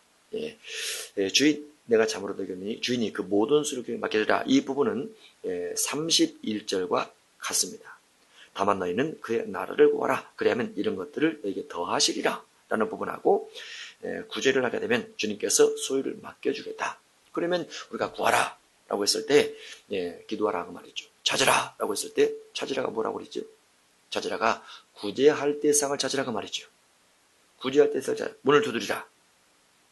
내가 참으로 너에게 이르노니 주인이 그 모든 소유를 그에게 맡기리라. 이 부분은 31절과 같습니다. 다만 너희는 그의 나라를 구하라. 그래야만 이런 것들을 너에게 더하시리라. 라는 부분하고 구제를 하게 되면 주님께서 소유를 맡겨주겠다. 그러면 우리가 구하라. 라고 했을 때 기도하라 그 말이죠. 찾으라 라고 했을 때 찾으라가 뭐라고 그랬죠? 찾으라가 구제할 대상을 찾으라 그 말이죠. 구제할 대상을 찾으라. 문을 두드리라.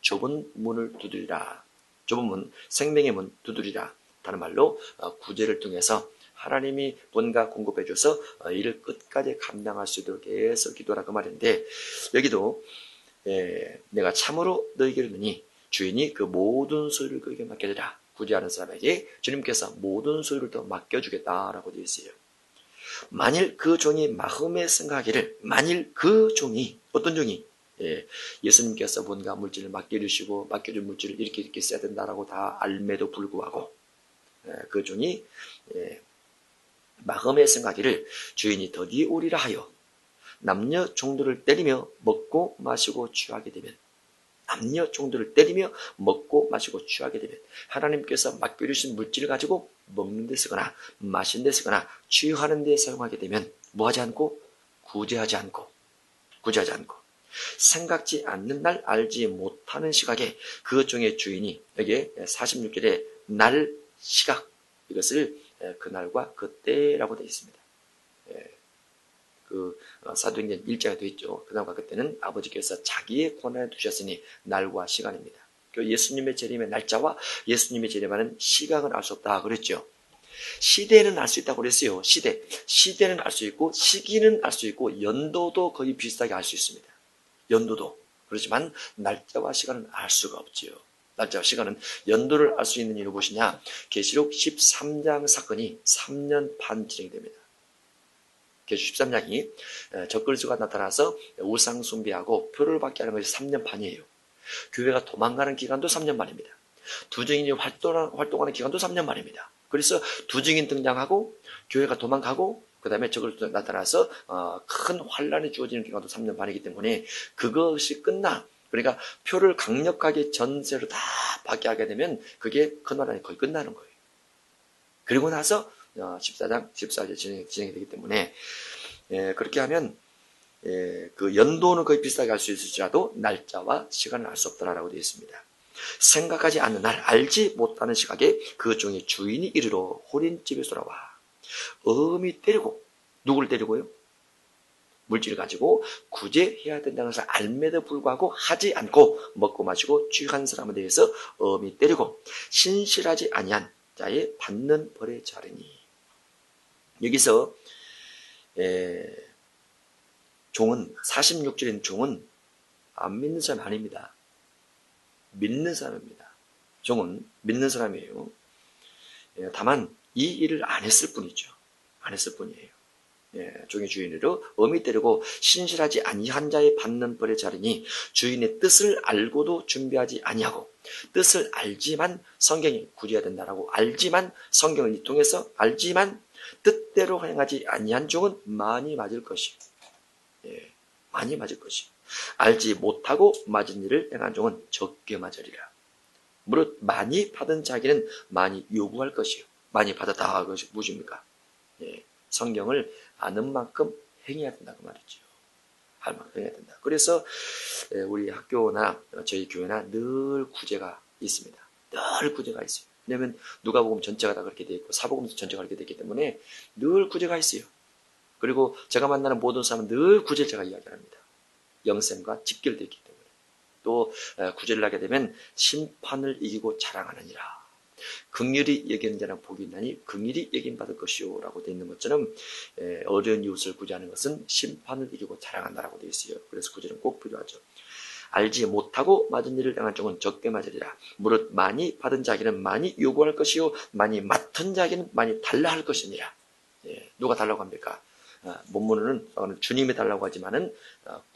좁은 문을 두드리라. 좁은 문, 생명의 문 두드리라. 다른 말로 구제를 통해서 하나님이 뭔가 공급해 줘서 이를 끝까지 감당할 수 있도록 계속 기도하라 그 말인데 여기도 내가 참으로 너에게 이르노니 주인이 그 모든 소유를 그에게 맡겨주라. 구제하는 사람에게 주님께서 모든 소유를 더 맡겨주겠다라고 되어 있어요. 만일 그 종이 마음에 생각하기를, 만일 그 종이, 어떤 종이, 예수님께서 뭔가 물질을 맡겨주시고 맡겨준 물질을 이렇게 써야 된다라고 다 알매도 불구하고 그 종이 마음에 생각하기를 주인이 더디 오리라 하여 남녀 종들을 때리며 먹고 마시고 취하게 되면, 남녀 종들을 때리며 먹고 마시고 취하게 되면, 하나님께서 맡겨주신 물질을 가지고 먹는 데 쓰거나 마시는 데 쓰거나 취하는 데 사용하게 되면 뭐하지 않고? 구제하지 않고 생각지 않는 날 알지 못하는 시각에 그 종의 주인이, 여기에 46절에 날, 시각, 이것을 그날과 그때라고 되어 있습니다. 사도행전 1장에 되어 있죠. 그날과 그때는 아버지께서 자기의 권한에 두셨으니 날과 시간입니다. 예수님의 재림의 날짜와 예수님의 재림하는 시각은 알 수 없다 그랬죠. 시대는 알 수 있다고 그랬어요. 시대는 알 수 있고 시기는 알 수 있고 연도도 거의 비슷하게 알 수 있습니다. 연도도. 그렇지만 날짜와 시간은 알 수가 없지요. 날짜와 시간은, 연도를 알 수 있는 이유 무엇이냐? 계시록 13장 사건이 3년 반 진행이 됩니다. 계시록 13장이 적그리스도가 나타나서 우상 숭배하고 표를 받게 하는 것이 3년 반이에요. 교회가 도망가는 기간도 3년 반입니다. 두 증인이 활동하는 기간도 3년 반입니다. 그래서 두 증인 등장하고 교회가 도망가고 그 다음에 적그리스도 나타나서 큰 환란이 주어지는 기간도 3년 반이기 때문에 그것이 그러니까 표를 강력하게 전세로 다 받게 하게 되면 그게 큰 환란이 거의 끝나는 거예요. 그리고 나서 14절 진행이 되기 때문에 그렇게 하면 그 연도는 거의 비슷하게 알 수 있을지라도 날짜와 시간을 알 수 없다라고 되어 있습니다. 생각하지 않는 날, 알지 못하는 시각에 그 종의 주인이 이르러 호린집에 돌아와 엄히 때리고, 누구를 때리고요? 물질을 가지고 구제해야 된다는 것을 알매도 불구하고 하지 않고 먹고 마시고 취한 사람에 대해서 엄히 때리고 신실하지 아니한 자의 받는 벌에 자르니. 여기서 종은, 46절인 종은 안 믿는 사람이 아닙니다. 믿는 사람입니다. 종은 믿는 사람이에요. 다만 이 일을 안 했을 뿐이죠. 안 했을 뿐이에요. 종의 주인으로 엄히 때리고 신실하지 아니한 자의 받는 벌에 자르니, 주인의 뜻을 알고도 준비하지 아니하고, 뜻을 알지만 성경이 구제해야 된다라고 알지만, 성경을 통해서 알지만 뜻대로 행하지 아니한 종은 많이 맞을 것이요. 많이 맞을 것이요. 알지 못하고 맞은 일을 행한 종은 적게 맞으리라. 무릇 많이 받은 자기는 많이 요구할 것이요. 많이 받았다. 그것이 무엇입니까? 성경을 아는 만큼 행해야 된다고 말이죠. 할 만큼 행해야 된다. 그래서 우리 학교나 저희 교회나 늘 구제가 있습니다. 늘 구제가 있어요. 왜냐하면 누가복음 전체가 다 그렇게 되어 있고 사복음도 전체가 그렇게 되어 있기 때문에 늘 구제가 있어요. 그리고 제가 만나는 모든 사람은 늘 구제를 제가 이야기합니다. 영생과 직결되어 있기 때문에. 또 구제를 하게 되면 심판을 이기고 자랑하느니라. 긍휼히 여기는 자는 복이 있나니 긍휼히 여김받을 것이요 라고 되어 있는 것처럼 어려운 이웃을 구제하는 것은 심판을 이기고 자랑한다라고 되어 있어요. 그래서 구제는 꼭 필요하죠. 알지 못하고 맞은 일을 당한 종은 적게 맞으리라. 무릇 많이 받은 자에게는 많이 요구할 것이요 많이 맡은 자에게는 많이 달라 할 것이니라. 누가 달라고 합니까? 본문은 주님이 달라고 하지만은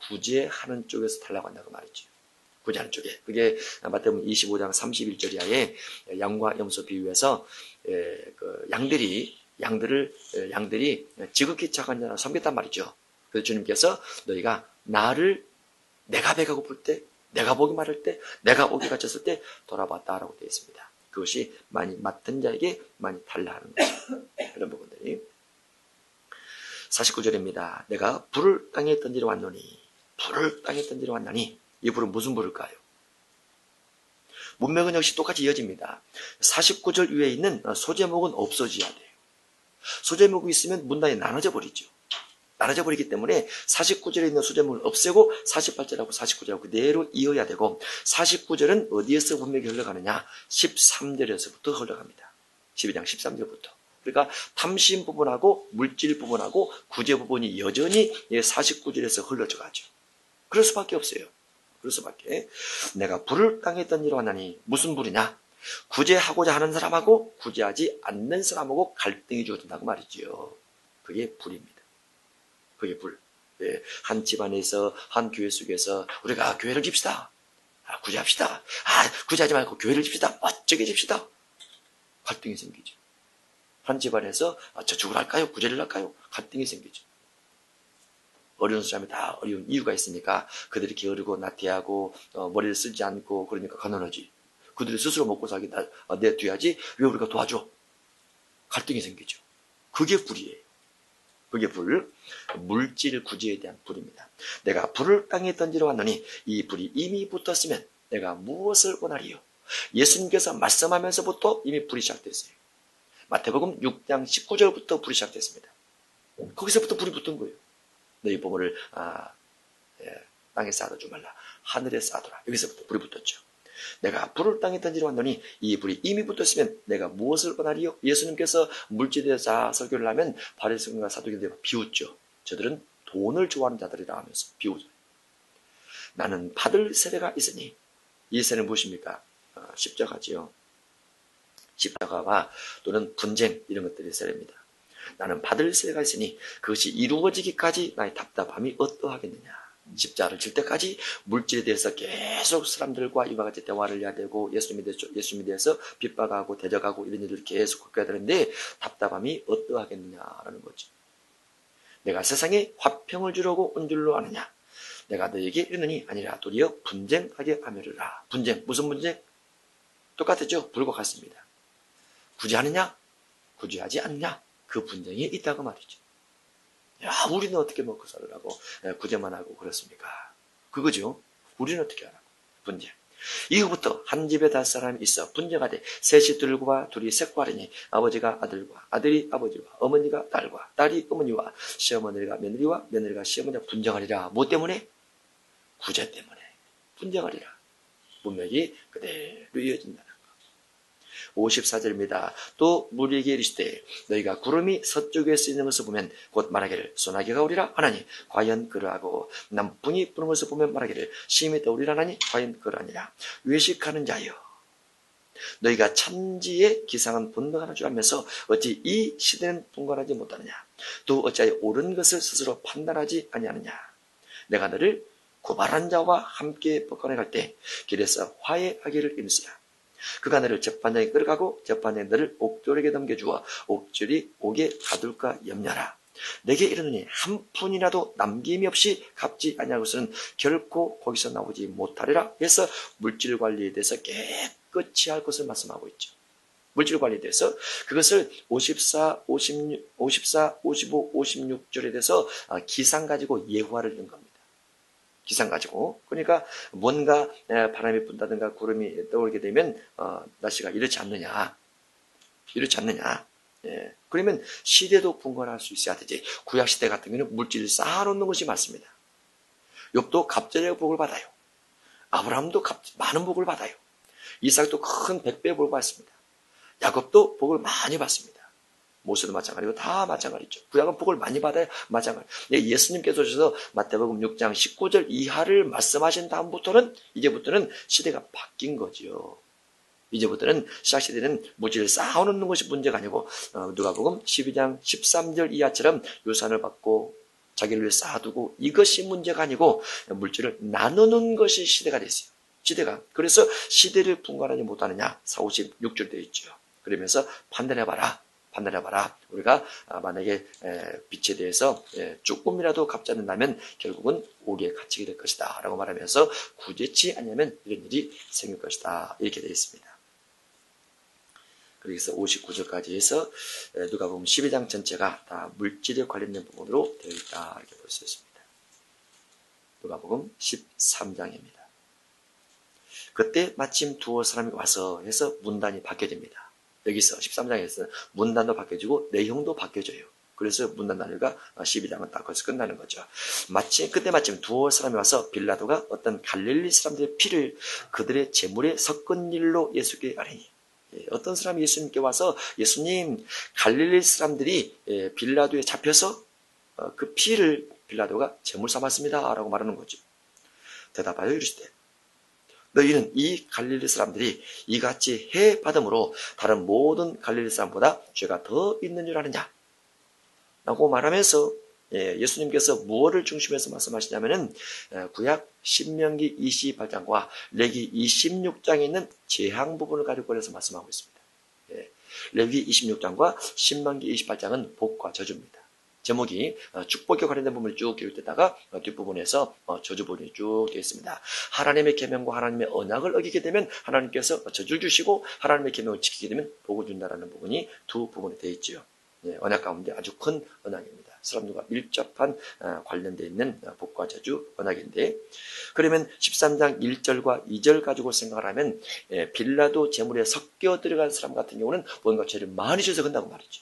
구제하는 쪽에서 달라고 한다고 말이죠. 구제하는 쪽에. 그게 마태복음 25장 31절 이하에 양과 염소 비유해서 그 양들이 지극히 착한 자라 섬겼단 말이죠. 그래서 주님께서 너희가 나를 내가 배가 고플 때, 내가 목이 마를 때, 내가 목이 갇혔을 때 돌아봤다라고 되어 있습니다. 그것이 많이 맡은 자에게 많이 달라 하는 거죠. 그런 부분들이. 49절입니다. 내가 불을 땅에 던지러 왔노니, 불을 땅에 던지러 왔나니, 이 불은 무슨 불일까요? 문맥은 역시 똑같이 이어집니다. 49절 위에 있는 소제목은 없어져야 돼요. 소제목이 있으면 문단이 나눠져 버리죠. 나눠져 버리기 때문에 49절에 있는 소제목을 없애고 48절하고 49절하고 그대로 이어야 되고, 49절은 어디에서 문맥이 흘러가느냐? 13절에서부터 흘러갑니다. 12장 13절부터. 그러니까 탐심 부분하고 물질 부분하고 구제 부분이 여전히 49절에서 흘러져 가죠. 그럴 수밖에 없어요. 그럴 수밖에. 내가 불을 땅에 던지러 왔나니, 무슨 불이냐? 구제하고자 하는 사람하고 구제하지 않는 사람하고 갈등이 주어진다고 말이지요. 그게 불입니다. 그게 불. 예, 한 집안에서, 한 교회 속에서 우리가 교회를 집시다. 구제합시다. 구제하지 말고 교회를 집시다. 멋지게 집시다. 갈등이 생기죠. 한 집안에서 저축을 할까요? 구제를 할까요? 갈등이 생기죠. 어려운 사람이 다 어려운 이유가 있으니까 그들이 게으르고 나태하고 머리를 쓰지 않고 그러니까 가난하지. 그들이 스스로 먹고 살기 내둬야지. 왜 우리가 도와줘? 갈등이 생기죠. 그게 불이에요. 그게 불, 물질 구제에 대한 불입니다. 내가 불을 땅에 던지러 왔노니 이 불이 이미 붙었으면 내가 무엇을 원하리요? 예수님께서 말씀하면서부터 이미 불이 시작됐어요. 마태복음 6장 19절부터 불이 시작됐습니다. 거기서부터 불이 붙은 거예요. 너희 보물을 땅에 쌓아두지 말라. 하늘에 쌓아두라. 여기서부터 불이 붙었죠. 내가 불을 땅에 던지러 왔노니 이 불이 이미 붙었으면 내가 무엇을 원하리요? 예수님께서 물질에 대해서 설교를 하면 바리새인과 사두개인들이 비웃죠. 저들은 돈을 좋아하는 자들이라 하면서 비웃어요. 나는 받을 세례가 있으니 이 세례는 무엇입니까? 십자가지요. 십자가와 또는 분쟁 이런 것들이 세례입니다. 나는 받을 세례가 있으니 그것이 이루어지기까지 나의 답답함이 어떠하겠느냐. 십자가를 질 때까지 물질에 대해서 계속 사람들과 이와 같이 대화를 해야 되고 예수님에 대해서 핍박하고 대적하고 이런 일을 계속 겪어야 되는데 답답함이 어떠하겠느냐라는 거죠. 내가 세상에 화평을 주려고 온 줄로 아느냐. 내가 너에게 이르느니 아니라 도리어 분쟁하게 하며라. 분쟁, 무슨 분쟁? 똑같았죠. 불과 같습니다. 구제하느냐? 구제하지 않느냐? 그 분쟁이 있다고 말이죠. 야, 우리는 어떻게 먹고 살으라고 구제만 하고 그렇습니까? 그거죠. 우리는 어떻게 하라고? 분쟁. 이후부터 한 집에 5사람이 있어 분쟁하되 셋이 둘과 둘이 셋과하니 아버지가 아들과 아들이 아버지와 어머니가 딸과 딸이 어머니와 시어머니가 며느리와 며느리가 시어머니와 분쟁하리라. 뭐 때문에? 구제 때문에 분쟁하리라. 문맥이 그대로 이어진다는 것. 54절입니다. 또 무리에게 이르시되 너희가 구름이 서쪽에 쓰이는 것을 보면 곧 말하기를 소나기가 오리라 하나니 과연 그러하고 남풍이 부는 것을 보면 말하기를 심히 떠오리라 하나니 과연 그러하니라. 외식하는 자여 너희가 천지의 기상은 분명하는 줄 알면서 어찌 이 시대는 분간하지 못하느냐. 또 어찌하여 옳은 것을 스스로 판단하지 아니하느냐. 내가 너를 고발한 자와 함께 법관에 갈 때 길에서 화해하기를 임수라. 그가 너를 재판장에 끌어가고 재판장에 너를 옥졸에게 넘겨주어 옥졸이 옥에 가둘까 염려하라. 내게 이르느니 한 푼이라도 남김이 없이 갚지 아니할 것은 결코 거기서 나오지 못하리라. 해서 물질 관리에 대해서 깨끗이 할 것을 말씀하고 있죠. 물질 관리에 대해서 그것을 54, 55, 56절에 대해서 기상 가지고 예화를 든 겁니다. 기상 가지고. 그러니까 뭔가 바람이 분다든가 구름이 떠오르게 되면 날씨가 이렇지 않느냐. 이렇지 않느냐. 예. 그러면 시대도 분간할 수 있어야 되지. 구약시대 같은 경우는 물질을 쌓아놓는 것이 맞습니다. 욥도 갑절의 복을 받아요. 아브라함도 많은 복을 받아요. 이삭도 큰 100배의 복을 받습니다. 야곱도 복을 많이 받습니다. 모세도 마찬가지고 다 마찬가지죠. 구약은 복을 많이 받아야 마찬가지. 예수님께서 오셔서 마태복음 6장 19절 이하를 말씀하신 다음부터는 이제부터는 시대가 바뀐 거지요. 이제부터는 시작시대는 물질을 쌓아놓는 것이 문제가 아니고 누가복음 12장 13절 이하처럼 유산을 받고 자기를 쌓아두고 이것이 문제가 아니고 물질을 나누는 것이 시대가 됐어요. 시대가. 그래서 시대를 분간하지 못하느냐. 46절 되어 있죠. 그러면서 판단해봐라. 우리가 만약에 빛에 대해서 조금이라도 갚지 않는다면 결국은 옥에 갇히게 될 것이다 라고 말하면서 구제치 않으면 이런 일이 생길 것이다 이렇게 되어 있습니다. 그래서 59절까지 해서 누가복음 12장 전체가 다 물질에 관련된 부분으로 되어 있다 이렇게 볼 수 있습니다. 누가복음 13장입니다. 그때 마침 두어 사람이 와서 해서 문단이 바뀌어집니다. 여기서 13장에서 문단도 바뀌어지고 내용도 바뀌어져요. 그래서 문단 단위가 12장은 딱 거기서 끝나는 거죠. 그때 마침 두어 사람이 와서 빌라도가 어떤 갈릴리 사람들의 피를 그들의 제물에 섞은 일로 예수께 아뢰니. 어떤 사람이 예수님께 와서 예수님 갈릴리 사람들이 빌라도에 잡혀서 그 피를 빌라도가 제물 삼았습니다 라고 말하는 거죠. 대답하여 이르시되 너희는 이 갈릴리 사람들이 이같이 해 받음으로 다른 모든 갈릴리 사람보다 죄가 더 있는 줄 아느냐? 라고 말하면서 예수님께서 무엇을 중심에서 말씀하시냐면은 구약 신명기 28장과 레기 26장에 있는 재앙 부분을 가지고 그래서 말씀하고 있습니다. 레기 26장과 신명기 28장은 복과 저주입니다. 제목이 축복에 관련된 부분이 쭉 기록되다가 뒷부분에서 저주 부분이 쭉 되어 있습니다. 하나님의 계명과 하나님의 언약을 어기게 되면 하나님께서 저주를 주시고 하나님의 계명을 지키게 되면 복을 준다라는 부분이 두 부분이 되어 있지요. 언약 가운데 아주 큰 언약입니다. 사람들과 밀접한 관련되어 있는 복과 저주 언약인데, 그러면 13장 1절과 2절 가지고 생각을 하면 빌라도 제물에 섞여 들어간 사람 같은 경우는 뭔가 죄를 많이 져서 건다고 말이죠.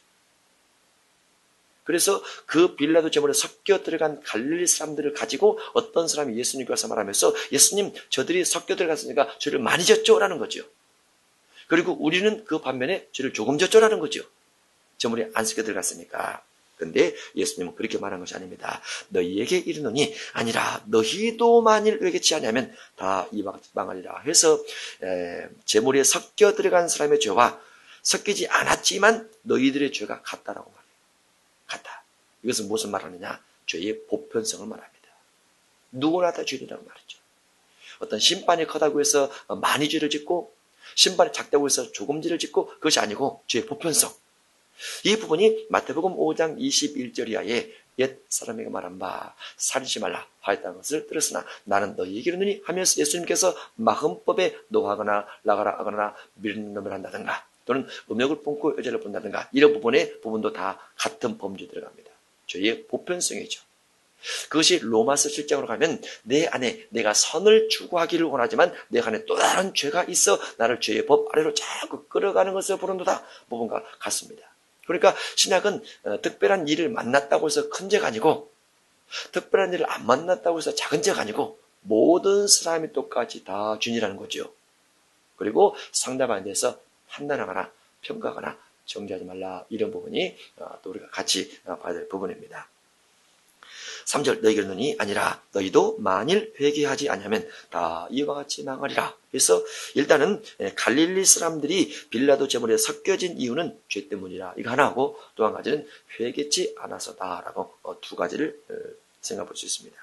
그래서 그 빌라도 제물에 섞여 들어간 갈릴리 사람들을 가지고 어떤 사람이 예수님께서 말하면서 예수님 저들이 섞여 들어갔으니까 죄를 많이 졌죠? 라는 거죠. 그리고 우리는 그 반면에 죄를 조금 졌죠? 라는 거죠. 제물에 안 섞여 들어갔으니까. 근데 예수님은 그렇게 말한 것이 아닙니다. 너희에게 이르노니 아니라 너희도 만일 회개치 아니하면 다 망하리라 해서 제물에 섞여 들어간 사람의 죄와 섞이지 않았지만 너희들의 죄가 같다라고 말해요. 같다. 이것은 무슨 말하느냐? 죄의 보편성을 말합니다. 누구나 다 죄인이라고 말이죠. 어떤 심판이 크다고 해서 많이 죄를 짓고 심판이 작다고 해서 조금 죄를 짓고 그것이 아니고 죄의 보편성. 이 부분이 마태복음 5장 21절 이하에 옛 사람에게 말한 바 살인치 말라 하였다는 것을 들었으나 나는 너희에게 이르노니 하면서 예수님께서 마흔법에 노하거나 나가라 하거나 밀놈을 한다든가 또는 음욕을 품고 여자를 본다든가 이런 부분도 다 같은 범주에 들어갑니다. 죄의 보편성이죠. 그것이 로마서 7장으로 가면 내 안에 내가 선을 추구하기를 원하지만 내 안에 또 다른 죄가 있어 나를 죄의 법 아래로 자꾸 끌어가는 것을 부른도다 부분과 같습니다. 그러니까 신약은 특별한 일을 만났다고 해서 큰 죄가 아니고 특별한 일을 안 만났다고 해서 작은 죄가 아니고 모든 사람이 똑같이 다 죄인이라는 거죠. 그리고 상대방에 대해서 판단하거나 평가하거나 정죄하지 말라 이런 부분이 또 우리가 같이 봐야 될 부분입니다. 3절 너희에게 이르노니 아니라 너희도 만일 회개하지 아니하면 다 이와 같이 망하리라. 그래서 일단은 갈릴리 사람들이 빌라도 제물에 섞여진 이유는 죄 때문이라 이거 하나 하고 또 한 가지는 회개치 않아서다라고 두 가지를 생각해 볼 수 있습니다.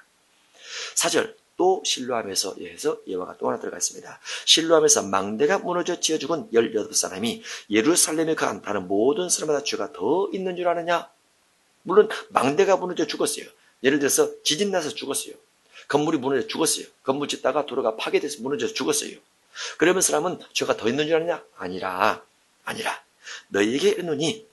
4절 또 실로암에서 해서 예화가 또 하나 들어가 있습니다. 실로암에서 망대가 무너져 지어 죽은 18사람이 예루살렘에 간 다른 모든 사람마다 죄가 더 있는 줄 아느냐? 물론 망대가 무너져 죽었어요. 예를 들어서 지진 나서 죽었어요. 건물이 무너져 죽었어요. 건물 짓다가 도로가 파괴돼서 무너져서 죽었어요. 그러면 사람은 죄가 더 있는 줄 아느냐? 아니라 너희에게 이르노니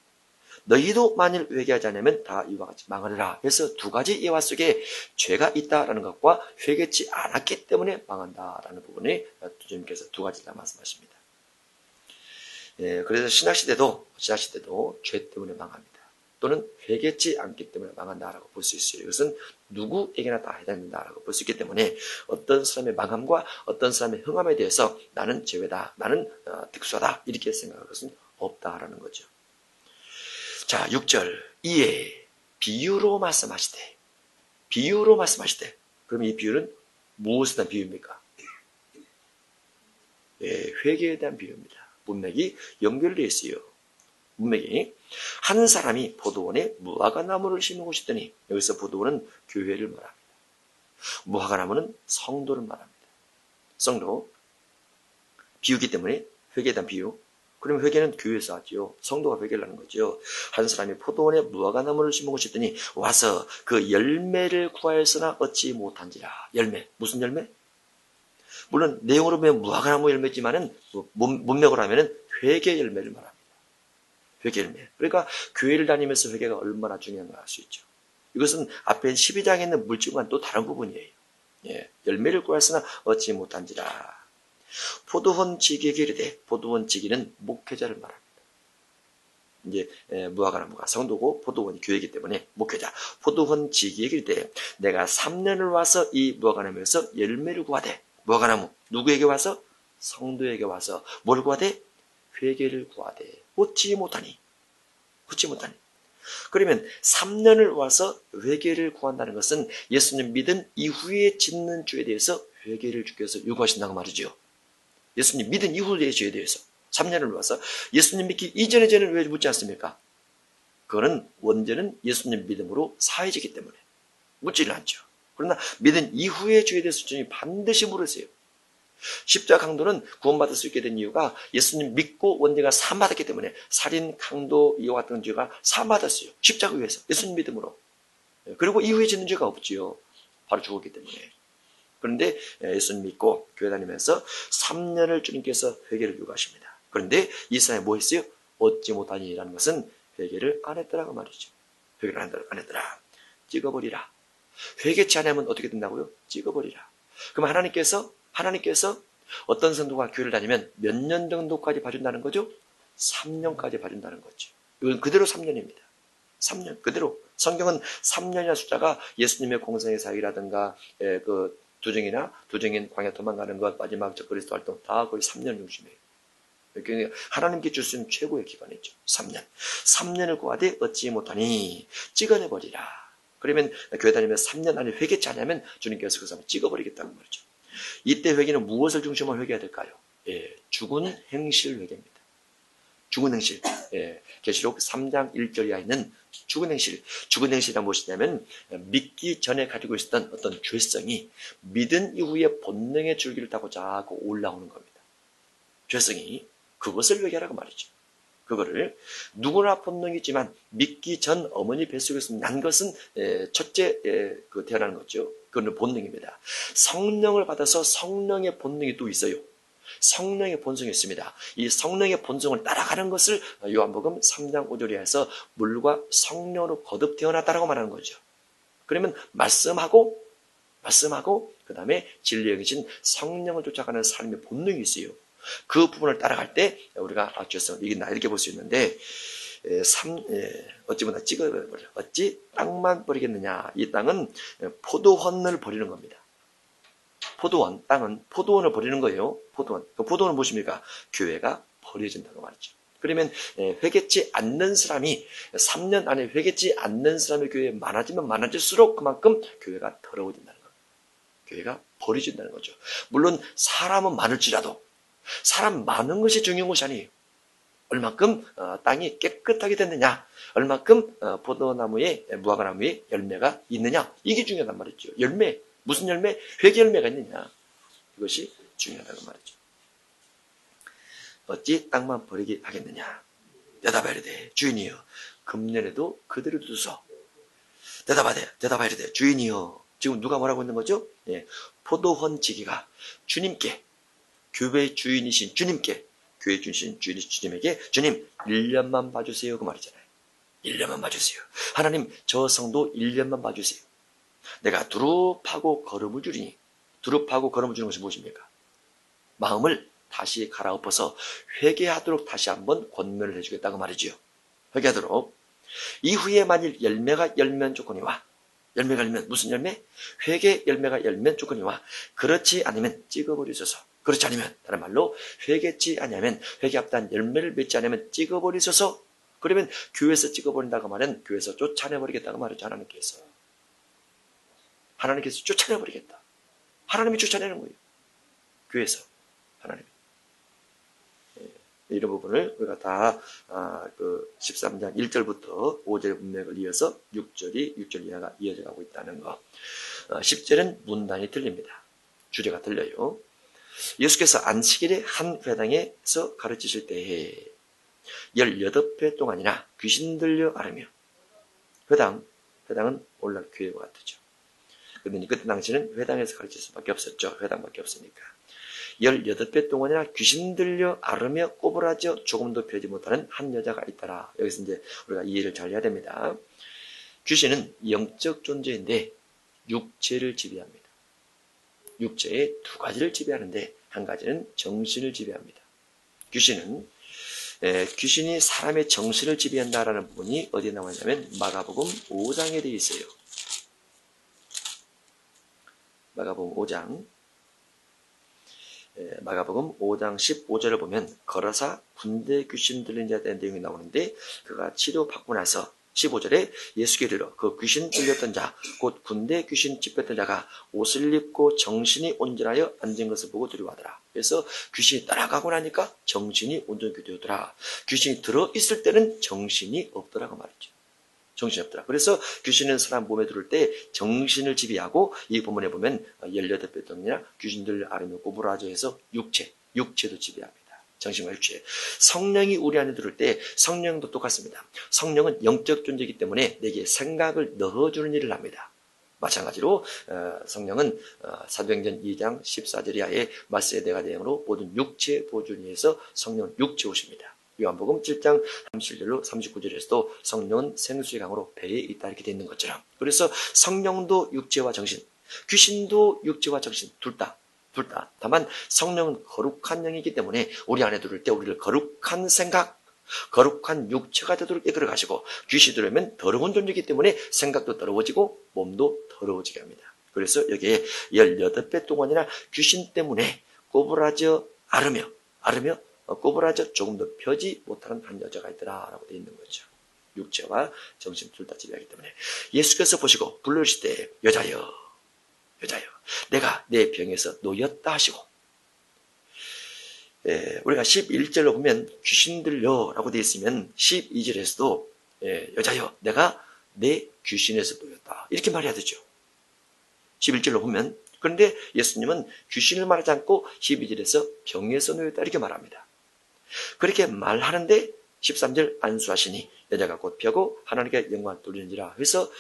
너희도 만일 회개하지 않으면 다 이와 같이 망하리라. 그래서 두 가지 예화 속에 죄가 있다라는 것과 회개치 않았기 때문에 망한다라는 부분에 주님께서 두 가지를 말씀하십니다. 그래서 신학시대도 죄 때문에 망합니다. 또는 회개치 않기 때문에 망한다라고 볼 수 있어요. 이것은 누구에게나 다 해당된다라고 볼 수 있기 때문에 어떤 사람의 망함과 어떤 사람의 흥함에 대해서 나는 제외다, 나는 특수하다 이렇게 생각할 것은 없다라는 거죠. 자, 6절 이에 비유로 말씀하시되 그럼 이 비유는 무엇에 대한 비유입니까? 회개에 대한 비유입니다. 문맥이 연결되어 있어요. 문맥이 한 사람이 포도원에 무화과나무를 심고 싶더니 여기서 포도원은 교회를 말합니다. 무화과나무는 성도를 말합니다. 성도 비유기 때문에 회개에 대한 비유. 그러면 회개는 교회에서 하죠. 성도가 회개를 하는 거죠. 한 사람이 포도원에 무화과나무를 심고 싶더니 와서 그 열매를 구하였으나 얻지 못한지라. 열매 무슨 열매? 물론 내용으로 보면 무화과나무 열매지만은 문맥으로 하면은 회개 열매를 말합니다. 회개 열매. 그러니까 교회를 다니면서 회개가 얼마나 중요한가 알 수 있죠. 이것은 앞에 12장에 있는 물질과는 또 다른 부분이에요. 열매를 구하였으나 얻지 못한지라. 포도원 지기에게 이르되 포도원 지기는 목회자를 말합니다. 이제 무화과나무가 성도고 포도원이 교회이기 때문에 목회자. 포도원 지기에게 이르되 내가 3년을 와서 이 무화과나무에서 열매를 구하되 무화과나무 누구에게 와서? 성도에게 와서 뭘 구하되? 회개를 구하되 얻지 못하니. 그러면 3년을 와서 회개를 구한다는 것은 예수님 믿은 이후에 짓는 죄에 대해서 회개를 주께서 요구하신다고 말이죠. 예수님 믿은 이후의 죄에 대해서 3년을 묻어서 예수님 믿기 이전의 죄는 왜 묻지 않습니까? 그거는 원죄는 예수님 믿음으로 사해지기 때문에 묻지는 않죠. 그러나 믿은 이후의 죄에 대해서 주님이 반드시 물으세요. 십자가 강도는 구원받을 수 있게 된 이유가 예수님 믿고 원죄가 사함받았기 때문에 살인, 강도, 이와 같은 죄가 사함받았어요. 십자가 위에서 예수님 믿음으로. 그리고 이후에 짓는 죄가 없지요. 바로 죽었기 때문에. 그런데 예수님 믿고 교회 다니면서 3년을 주님께서 회개를 요구하십니다. 그런데 이 사람이 뭐 했어요? 얻지 못하니라는 것은 회개를 안 했더라고 말이죠. 회개를 안 했더라. 찍어버리라. 회개치 않으면 어떻게 된다고요? 찍어버리라. 그럼 하나님께서 어떤 성도가 교회를 다니면 몇 년 정도까지 봐준다는 거죠? 3년까지 봐준다는 거죠. 이건 그대로 3년입니다. 3년 그대로. 성경은 3년이라는 숫자가 예수님의 공생의 사역이라든가 그 두정인 광야 도망가는 것, 마지막 저 그리스도 활동 다 거의 3년 중심이에요. 그러니까 하나님께 줄 수 있는 최고의 기간이죠. 3년. 3년을 구하되 얻지 못하니 찍어내버리라. 그러면 교회 다니면서 3년 안에 회개치 않으면 주님께서 그 사람을 찍어버리겠다는 말이죠. 이때 회개는 무엇을 중심으로 회개해야 될까요? 죽은 행실 회개입니다. 죽은 행실. 계시록 3장 1절 이하에 있는 죽은 행실. 죽은 행실이란 무엇이냐면 믿기 전에 가지고 있었던 어떤 죄성이 믿은 이후에 본능의 줄기를 타고 자꾸 올라오는 겁니다. 죄성이. 그것을 회개하라고 말이죠. 그거를 누구나 본능이 있지만 믿기 전 어머니 뱃속에서 난 것은 첫째 태어나는 거죠. 그건 본능입니다. 성령을 받아서 성령의 본능이 또 있어요. 성령의 본성이 있습니다. 이 성령의 본성을 따라가는 것을 요한복음 3장 5절에 해서 물과 성령으로 거듭 태어났다라고 말하는 거죠. 그러면 말씀하고 그 다음에 진리에 계신 성령을 쫓아가는 삶의 본능이 있어요. 그 부분을 따라갈 때 우리가 이게 나 이렇게 볼 수 있는데 어찌 보나 찍어버려. 어찌 땅만 버리겠느냐. 이 땅은 포도원을 버리는 겁니다. 땅은 포도원을 버리는 거예요. 포도원. 그 포도원은 무엇입니까? 교회가 버려진다고 말이죠. 그러면 회개치 않는 사람이 3년 안에 회개치 않는 사람의 교회에 많아지면 많아질수록 그만큼 교회가 더러워진다는 거예요. 교회가 버려진다는 거죠. 물론 사람은 많을지라도 사람 많은 것이 중요한 것이 아니에요. 얼만큼 땅이 깨끗하게 됐느냐, 얼만큼 포도나무에 무화과나무에 열매가 있느냐, 이게 중요하단 말이죠. 열매, 무슨 열매? 회개 열매가 있느냐, 이것이 중요하다는 말이죠. 어찌 땅만 버리게 하겠느냐? 대답하야 돼. 주인이여, 금년에도 그대로 두소. 대답하야 돼. 주인이여. 지금 누가 뭐라고 있는 거죠? 포도원 지기가 주님께, 교회의 주인이신 주님께, 교회 주신 주님에게 주님 1년만 봐주세요 그 말이잖아요. 1년만 봐주세요. 하나님 저 성도 1년만 봐주세요. 내가 두릅하고 걸음을 주리니. 두릅하고 걸음을 주는 것이 무엇입니까? 마음을 다시 갈아엎어서 회개하도록 다시 한번 권면을 해주겠다고 말이지요. 회개하도록. 이후에 만일 열매가 열면 조건이와, 열매가 열면 무슨 열매? 회개 열매가 열면 조건이와, 그렇지 않으면 찍어버리소서. 그렇지 않으면, 다른 말로 회개치 아니하면, 회개합단 열매를 맺지 않으면 찍어버리소서. 그러면 교회에서 찍어버린다고 말은 교회에서 쫓아내버리겠다고 말이죠. 하나님께서 쫓아내버리겠다. 하나님이 쫓아내는 거예요. 교회에서 하나님이. 이런 부분을 우리가 다 13장 1절부터 5절의 문맥을 이어서 6절 이하가 이어져 가고 있다는 거. 10절은 문단이 틀립니다. 주제가 틀려요. 예수께서 안식일에 한 회당에서 가르치실 때에 18회 동안이나 귀신 들려 앓으며, 회당은 오늘날 교회와 같았죠. 그런데 그때 당시는 회당에서 가르칠 수밖에 없었죠. 회당밖에 없으니까. 18회 동안이나 귀신 들려 앓으며 꼬부라져 조금도 펴지 못하는 한 여자가 있더라. 여기서 이제 우리가 이해를 잘 해야 됩니다. 귀신은 영적 존재인데 육체를 지배합니다. 육체의 두 가지를 지배하는데 한 가지는 정신을 지배합니다. 귀신이 사람의 정신을 지배한다라는 부분이 어디에 나와 있냐면 마가복음 5장에 되어 있어요. 마가복음 5장 15절을 보면 걸어사 군대 귀신 들린 자에 대한 내용이 나오는데 그가 치료받고 나서 15절에 예수께 이르러 그 귀신 들렸던 자, 곧 군대 귀신 찝혔던 자가 옷을 입고 정신이 온전하여 앉은 것을 보고 두려워하더라. 그래서 귀신이 따라가고 나니까 정신이 온전히 되더라. 귀신이 들어있을 때는 정신이 없더라고 말이죠. 정신이 없더라. 그래서 귀신은 사람 몸에 들어올 때 정신을 지배하고 이 본문에 보면 18배 동이나 귀신들 아르며 꼬부라져 해서 육체도 지배합니다. 정신과 육체. 성령이 우리 안에 들어올 때 성령도 똑같습니다. 성령은 영적 존재이기 때문에 내게 생각을 넣어주는 일을 합니다. 마찬가지로 성령은 사도행전 2장 14절 이하의 말세대가 대행으로 모든 육체 보존을 위해서 성령은 육체 오십니다. 요한복음 7장 37절로 39절에서도 성령은 생수의 강으로 배에 있다 이렇게 되어 있는 것처럼, 그래서 성령도 육체와 정신, 귀신도 육체와 정신 둘 다. 다만 성령은 거룩한 영이기 때문에 우리 안에 들어올 때 우리를 거룩한 생각, 거룩한 육체가 되도록 이끌어 가시고, 귀신이 들어오면 더러운 존재이기 때문에 생각도 더러워지고 몸도 더러워지게 합니다. 그래서 여기에 18배 동안이나 귀신 때문에 꼬부라져 앓으며 꼬부라져 조금 더 펴지 못하는 한 여자가 있더라라고 되어 있는 거죠. 육체와 정신 둘 다 지배하기 때문에 예수께서 보시고 불러주실 때 여자여 내가 내 병에서 놓였다 하시고, 우리가 11절로 보면 귀신 들려라고 되어 있으면 12절에서도 여자여 내가 내 귀신에서 놓였다 이렇게 말해야 되죠. 11절로 보면. 그런데 예수님은 귀신을 말하지 않고 12절에서 병에서 놓였다 이렇게 말합니다. 그렇게 말하는데 13절 안수하시니 여자가 곧 펴고 하나님께 영광을 돌리는지라. 그래서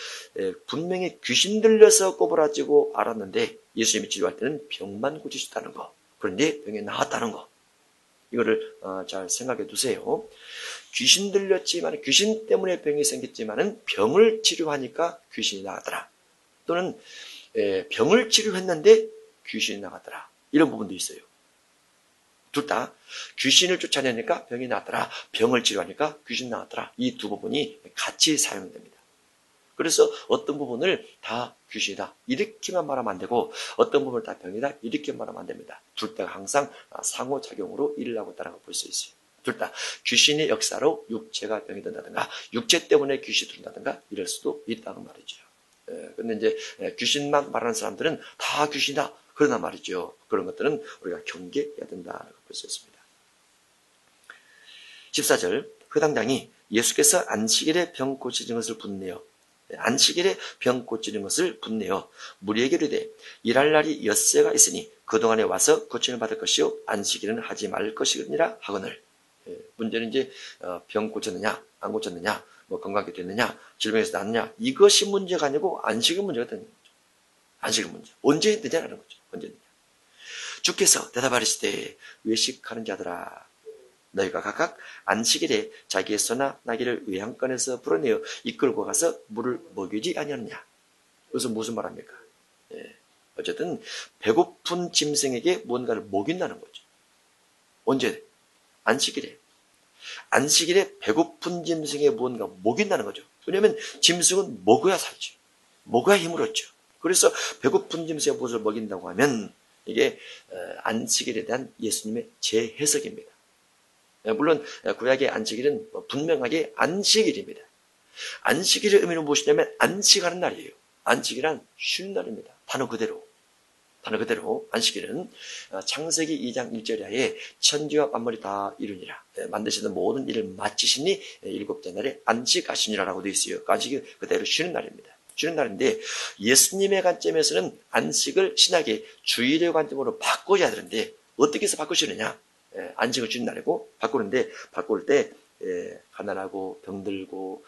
분명히 귀신 들려서 꼬부라지고 앓았는데 예수님이 치료할 때는 병만 고치셨다는 거, 그런데 병이 나았다는 거, 이거를 잘 생각해 두세요. 귀신 들렸지만, 귀신 때문에 병이 생겼지만은 병을 치료하니까 귀신이 나가더라, 또는 병을 치료했는데 귀신이 나가더라, 이런 부분도 있어요. 둘 다 귀신을 쫓아내니까 병이 나더라, 병을 치료하니까 귀신 나왔더라, 이 두 부분이 같이 사용됩니다. 그래서 어떤 부분을 다 귀신이다 이렇게만 말하면 안 되고, 어떤 부분을 다 병이다 이렇게 말하면 안 됩니다. 둘 다 항상 상호작용으로 일을 하고 있다고 볼 수 있어요. 둘 다 귀신의 역사로 육체가 병이 된다든가, 육체 때문에 귀신이 들어온다든가 이럴 수도 있다는 말이죠. 근데 이제 귀신만 말하는 사람들은 다 귀신이다 그러나 말이죠. 그런 것들은 우리가 경계해야 된다고 볼 수 있습니다. 14절, 그 당장이 예수께서 안식일에 병 고치는 것을 분내어, 안식일에 병 고치는 것을 분내어 무리에게 이르되 일할 날이 엿새가 있으니 그동안에 와서 고침을 받을 것이요 안식일은 하지 말 것이니라 하거늘. 문제는 이제 병 고쳤느냐 안 고쳤느냐, 뭐 건강하게 됐느냐, 질병에서 낫느냐, 이것이 문제가 아니고 안식일 문제가 되는 거죠. 안식일 문제. 언제 되냐라는 거죠. 언제 되냐. 주께서 대답하시되 외식하는 자들아, 너희가 각각 안식일에 자기의 소나 나귀를 외양간에서 불어내어 이끌고 가서 물을 먹이지 아니하느냐. 이것은 무슨 말합니까? 어쨌든 배고픈 짐승에게 뭔가를 먹인다는 거죠. 언제? 안식일에. 안식일에 배고픈 짐승에 무언가 먹인다는 거죠. 왜냐하면 짐승은 먹어야 살죠. 먹어야 힘을 얻죠. 그래서 배고픈 짐승에 무엇을 먹인다고 하면 이게 안식일에 대한 예수님의 재해석입니다. 물론 구약의 안식일은 분명하게 안식일입니다. 안식일의 의미는 무엇이냐면 안식하는 날이에요. 안식일은 쉬는 날입니다. 단어 그대로 안식일은 창세기 2장 1절에 천지와 만물이 다 이루니라, 만드시던 모든 일을 마치시니 일곱째 날에 안식하시니라라고 되어 있어요. 안식이 그대로 쉬는 날입니다. 쉬는 날인데 예수님의 관점에서는 안식을 신약의 주일의 관점으로 바꿔야 되는데 어떻게 해서 바꾸시느냐? 안식을 쉬는 날이고 바꾸는데, 바꿀 때 가난하고 병들고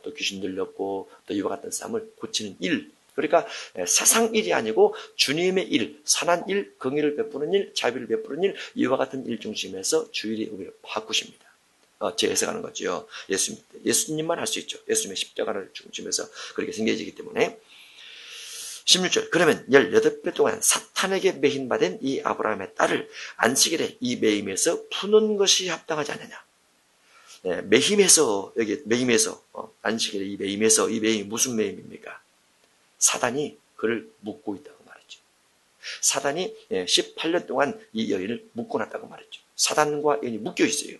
또 귀신 들렸고 또 이와 같은 삶을 고치는 일, 그러니까 세상 일이 아니고 주님의 일, 선한 일, 긍의를 베푸는 일, 자비를 베푸는 일, 이와 같은 일 중심에서 주일의 의미를 바꾸십니다. 재해석하는 거죠. 예수님만 할 수 있죠. 예수님의 십자가를 중심에서 그렇게 생겨지기 때문에. 16절, 그러면 18배 동안 사탄에게 매임받은 이 아브라함의 딸을 안식일에 이 매임에서 푸는 것이 합당하지 않느냐. 매임에서, 여기 매임에서, 안식일에 이 매임이 무슨 매임입니까? 사단이 그를 묶고 있다고 말했죠. 사단이 18년 동안 이 여인을 묶어놨다고 말했죠. 사단과 여인이 묶여 있어요.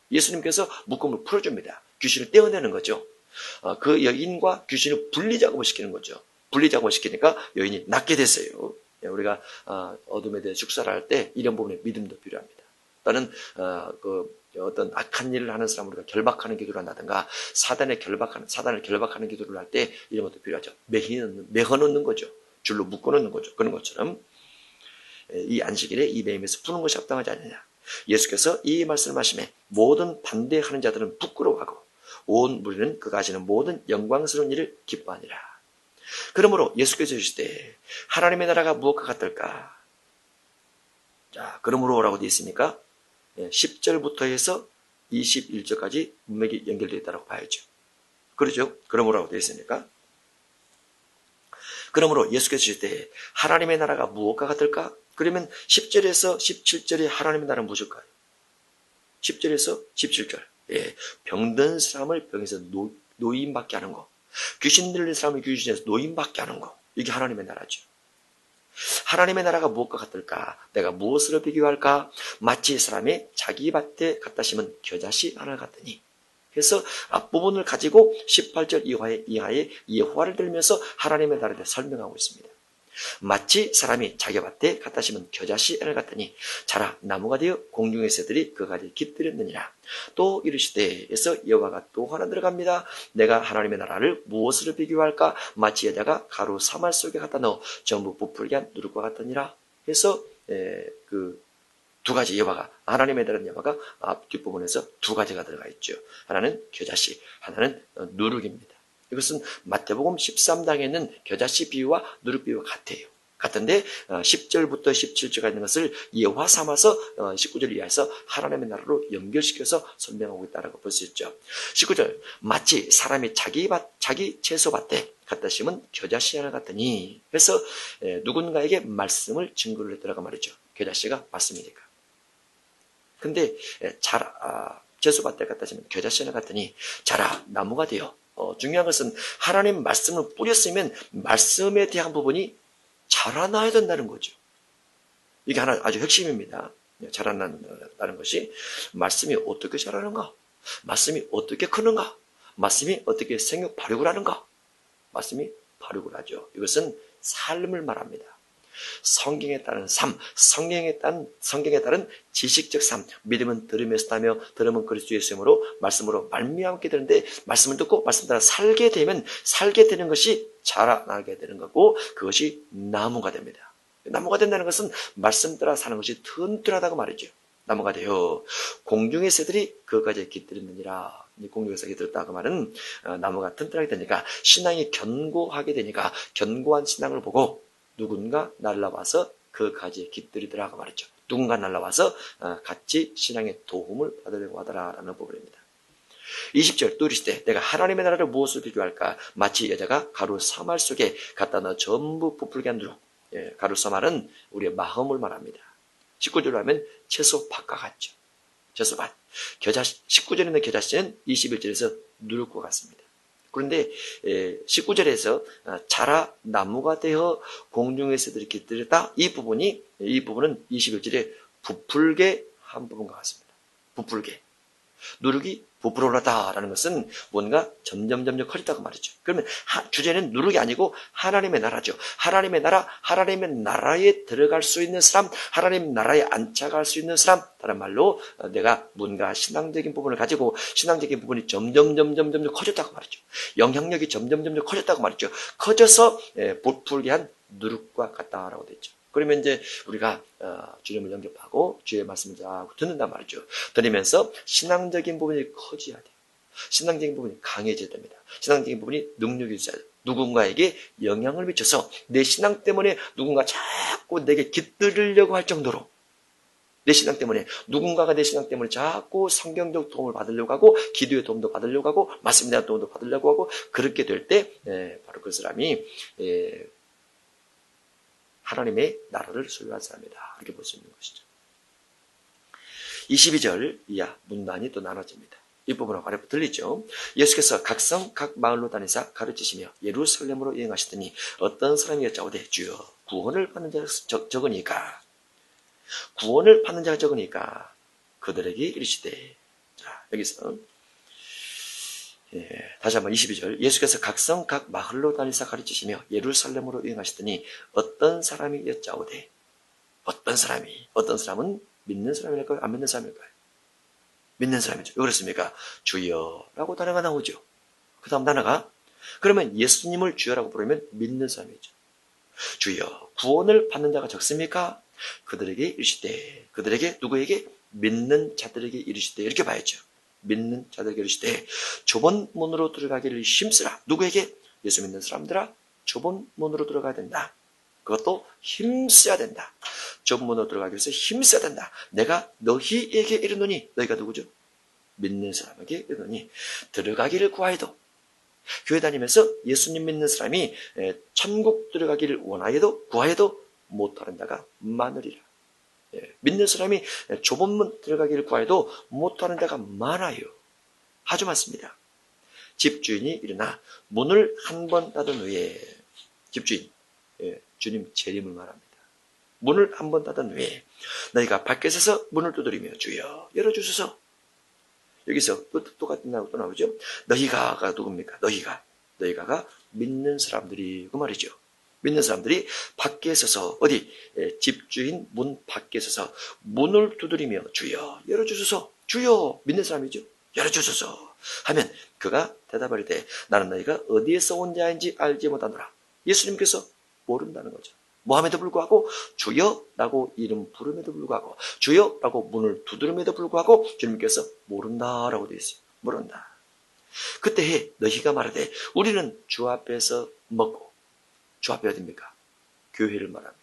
예수님께서 묶음을 풀어줍니다. 귀신을 떼어내는 거죠. 그 여인과 귀신을 분리작업을 시키는 거죠. 분리작업을 시키니까 여인이 낫게 됐어요. 우리가 어둠에 대해 축사를 할 때 이런 부분에 믿음도 필요합니다. 또는 어떤 악한 일을 하는 사람을 우리가 결박하는 기도를 한다든가 사단을 결박하는 기도를 할 때 이런 것도 필요하죠. 매어 넣는 거죠. 줄로 묶어 놓는 거죠. 그런 것처럼 이 안식일에 이 매임에서 푸는 것이 합당하지 않느냐. 예수께서 이 말씀을 하시매 모든 반대하는 자들은 부끄러워하고 온 무리는 그가 하시는 모든 영광스러운 일을 기뻐하니라. 그러므로 예수께서 주시되 하나님의 나라가 무엇과 같을까? 자, 그러므로라고 되어 있으니까 10절부터 해서 21절까지 문맥이 연결되어 있다고 봐야죠. 그렇죠? 그러므로라고 되어 있으니까. 그러므로 예수께서 주시되 하나님의 나라가 무엇과 같을까? 그러면 10절에서 17절에 하나님의 나라는 무엇일까요? 10절에서 17절. 병든 사람을 병에서 노임받게 하는 거. 귀신 들린 사람을 귀신에서 노임받게 하는 거. 이게 하나님의 나라죠. 하나님의 나라가 무엇과 같을까? 내가 무엇으로 비교할까? 마치 사람이 자기 밭에 갖다 심은 겨자씨 하나 같으니. 그래서 앞부분을 가지고 18절 이하에 예호와를 들면서 하나님의 나라에 대해 설명하고 있습니다. 마치 사람이 자기 밭에 갖다 심은 겨자씨 하나 같으니 자라 나무가 되어 공중의 새들이 그 가지에 깃들였느니라. 또 이르시되 에서 여호와가 또 하나 들어갑니다. 내가 하나님의 나라를 무엇으로 비교할까? 마치 여자가 가루 사말 속에 갖다 넣어 전부 부풀게 한 누룩과 같으니라. 해서 그 두 가지 여호와가 하나님에 대한 여호와가 앞 뒷부분에서 두 가지가 들어가 있죠. 하나는 겨자씨, 하나는 누룩입니다. 이것은 마태복음 13장에 있는 겨자씨 비유와 누룩 비유와 같아요. 같은데 10절부터 17절까지 있는 것을 예화 삼아서 19절 이하에서 하나님의 나라로 연결시켜서 설명하고 있다고 볼 수 있죠. 19절 마치 사람이 자기 채소밭에 갖다 심은 겨자씨 하나 같으니. 그래서 누군가에게 말씀을 증거를 했더라고 말이죠. 겨자씨가 말씀이니까. 근데 채소밭에 갖다 심은 겨자씨 하나 같으니 자라 나무가 되어. 중요한 것은 하나님 말씀을 뿌렸으면 말씀에 대한 부분이 자라나야 된다는 거죠. 이게 하나 아주 핵심입니다. 자라난다는 것이 말씀이 어떻게 자라는가? 말씀이 어떻게 크는가? 말씀이 어떻게 생육 발육을 하는가? 말씀이 발육을 하죠. 이것은 삶을 말합니다. 성경에 따른 삶, 성경에 따른 지식적 삶, 믿음은 들음에서 나며 들음은 그리스도 예수님으로 말씀으로 말미암게 되는데 말씀을 듣고 말씀 따라 살게 되면 살게 되는 것이 자라나게 되는 거고 그것이 나무가 됩니다. 나무가 된다는 것은 말씀 따라 사는 것이 튼튼하다고 말이죠. 나무가 되어 공중의 새들이 그것까지 깃들었느니라. 공중에서 깃들었다 그 말은 나무가 튼튼하게 되니까 신앙이 견고하게 되니까 견고한 신앙을 보고 누군가 날라와서 그 가지에 깃들이더라고 말했죠. 누군가 날라와서 같이 신앙의 도움을 받으려고 하더라라는 부분입니다. 20절 또 이르시되 내가 하나님의 나라를 무엇을 비교할까? 마치 여자가 가루 사말 속에 갖다 넣어 전부 부풀게 한 누룩. 가루 사말은 우리의 마음을 말합니다. 19절로 하면 채소밭과 같죠. 채소밭. 19절에 있는 겨자씨는 21절에서 누룩과 같습니다. 그런데 19절에서 자라 나무가 되어 공중의 새들이 깃들였다. 이 부분은 21절에 부풀게 한 부분과 같습니다. 부풀게. 누룩이 부풀어 올랐다라는 것은 뭔가 점점 커졌다고 말이죠. 그러면 주제는 누룩이 아니고 하나님의 나라죠. 하나님의 나라, 하나님의 나라에 들어갈 수 있는 사람, 하나님 나라에 안착할 수 있는 사람, 다른 말로 내가 뭔가 신앙적인 부분을 가지고 신앙적인 부분이 점점 커졌다고 말이죠. 영향력이 점점 커졌다고 말이죠. 커져서 부풀게 한 누룩과 같다라고 되죠. 그러면 이제 우리가 주님을 영접하고 주의 말씀을 자꾸 듣는단 말이죠. 들으면서 신앙적인 부분이 커져야 돼요. 신앙적인 부분이 강해져야 됩니다. 신앙적인 부분이 능력이 있어야 돼요. 누군가에게 영향을 미쳐서 내 신앙 때문에 누군가 자꾸 내게 깃들으려고 할 정도로 내 신앙 때문에 누군가가 내 신앙 때문에 자꾸 성경적 도움을 받으려고 하고 기도의 도움도 받으려고 하고 말씀에 대한 도움도 받으려고 하고 그렇게 될 때 바로 그 사람이 하나님의 나라를 소유한 사람이다. 이렇게 볼 수 있는 것이죠. 22절 이하 문단이 또 나눠집니다. 이 부분하고 아래부터 들리죠. 예수께서 각 성 각 마을로 다니사 가르치시며 예루살렘으로 여행하시더니 어떤 사람이 여짜오되 주여 구원을 받는 자가 적으니까 그들에게 이르시되. 자, 여기서 다시 한번 22절. 예수께서 각성 각 마을로 다니사 가르치시며 예루살렘으로 여행하시더니 어떤 사람이 여짜오되, 어떤 사람은 믿는 사람일까요? 안 믿는 사람일까요? 믿는 사람이죠. 왜 그렇습니까? 주여라고 단어가 나오죠. 그 다음 단어가, 그러면 예수님을 주여라고 부르면 믿는 사람이죠. 주여, 구원을 받는 자가 적습니까? 그들에게 이르시되, 그들에게, 누구에게? 믿는 자들에게 이르시되, 이렇게 봐야죠. 믿는 자들에게 이르시되 좁은 문으로 들어가기를 힘쓰라. 누구에게? 예수 믿는 사람들아, 좁은 문으로 들어가야 된다. 그것도 힘써야 된다. 좁은 문으로 들어가기 위해서 힘써야 된다. 내가 너희에게 이르노니, 너희가 누구죠? 믿는 사람에게 이르노니 들어가기를 구하여도, 교회 다니면서 예수님 믿는 사람이 천국 들어가기를 원하여도 구하여도 못하는 자가 많으리라. 믿는 사람이 좁은 문 들어가기를 구하여도 못하는 자가 많아요. 아주 많습니다. 집주인이 일어나 문을 한 번 닫은 후에, 집주인, 주님 재림을 말합니다. 문을 한 번 닫은 후에 너희가 밖에 서서 문을 두드리며 주여 열어주소서. 여기서 똑같은 또 나오죠. 너희가가 누굽니까? 너희가가 믿는 사람들이 그 말이죠. 믿는 사람들이 밖에 서서, 어디? 집주인 문 밖에 서서 문을 두드리며 주여 열어주소서. 주여, 믿는 사람이죠. 열어주소서 하면 그가 대답할 때 나는 너희가 어디에서 온 자인지 알지 못하노라. 예수님께서 모른다는 거죠. 모함에도 불구하고 주여라고 이름 부름에도 불구하고 주여라고 문을 두드림에도 불구하고 주님께서 모른다라고 되어 있어요. 모른다. 그때 너희가 말하되 우리는 주 앞에서 먹고, 주 앞에 어딥니까? 교회를 말합니다.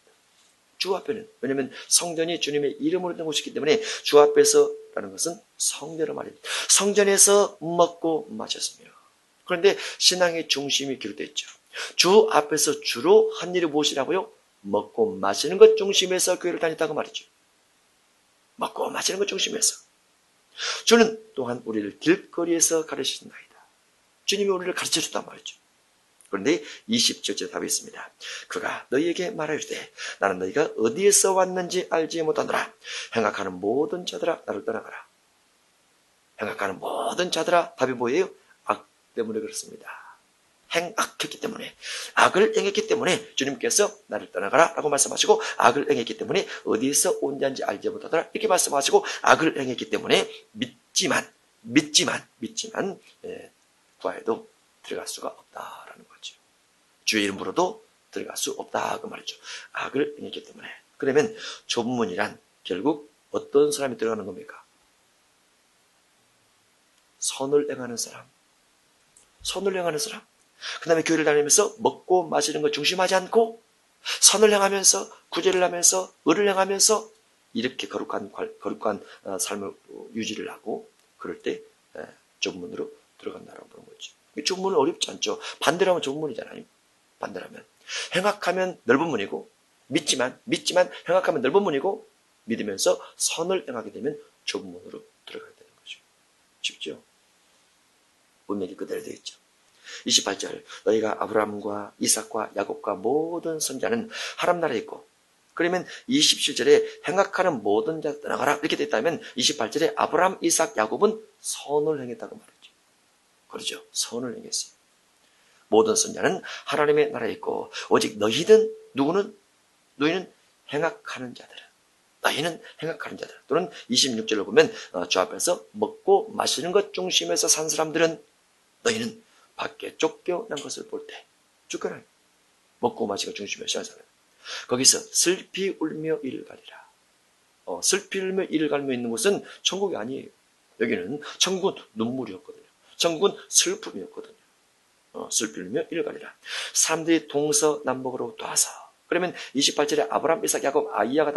주 앞에는, 왜냐하면 성전이 주님의 이름으로 된 곳이기 때문에 주 앞에서라는 것은 성전을 말입니다. 성전에서 먹고 마셨으며, 그런데 신앙의 중심이 기록되어 있죠. 주 앞에서 주로 한 일이 무엇이라고요? 먹고 마시는 것 중심에서 교회를 다녔다고 말이죠. 먹고 마시는 것 중심에서. 주는 또한 우리를 길거리에서 가르치신다이다. 주님이 우리를 가르쳐줬단 말이죠. 그런데 27절 답이 있습니다. 그가 너희에게 말하유되 나는 너희가 어디에서 왔는지 알지 못하노라. 행악하는 모든 자들아 나를 떠나가라. 행악하는 모든 자들아, 답이 뭐예요? 악 때문에 그렇습니다. 행악했기 때문에, 악을 행했기 때문에 주님께서 나를 떠나가라 라고 말씀하시고, 악을 행했기 때문에 어디에서 온 자인지 알지 못하더라 이렇게 말씀하시고, 악을 행했기 때문에 믿지만 구하여도 들어갈 수가 없다라는 거죠. 주의 이름으로도 들어갈 수 없다 그 말이죠. 악을 행했기 때문에. 그러면 좁은 문이란 결국 어떤 사람이 들어가는 겁니까? 선을 행하는 사람. 선을 행하는 사람. 그 다음에 교회를 다니면서 먹고 마시는 것 중심하지 않고 선을 행하면서, 구제를 하면서, 의를 행하면서 이렇게 거룩한 삶을 유지를 하고, 그럴 때 좁은 문으로 들어간다라고 보는 거죠. 좁은 문은 어렵지 않죠. 반대로 하면 좁은 문이잖아요. 반대로 하면. 행악하면 넓은 문이고, 믿지만 행악하면 넓은 문이고, 믿으면서 선을 행하게 되면 좁은 문으로 들어가야 되는 거죠. 쉽죠? 문맥이 그대로 되어 있죠. 28절 너희가 아브라함과 이삭과 야곱과 모든 선자는 하람 나라에 있고, 그러면 27절에 행악하는 모든 자 떠나가라 이렇게 됐다면 28절에 아브라함, 이삭, 야곱은 선을 행했다고 말이죠. 그렇죠. 선을 행했어요. 모든 선자는 하나님의 나라에 있고 오직 너희는 누구는? 너희는 행악하는 자들은, 너희는 행악하는 자들. 또는 26절로 보면 주 앞에서 먹고 마시는 것 중심에서 산 사람들은, 너희는 밖에 쫓겨난 것을 볼 때, 쫓겨난 먹고 마시고 중심에서 산 사람, 거기서 슬피 울며 이를 가리라. 슬피 울며 이를 갈며 있는 곳은 천국이 아니에요. 여기는 천국은 눈물이었거든요. 천국은 슬픔이었거든요. 슬피 울며 이를 가리라. 사람들이 동서남북으로 와서, 그러면 28절에 아브라함, 이삭, 야곱, 아이야가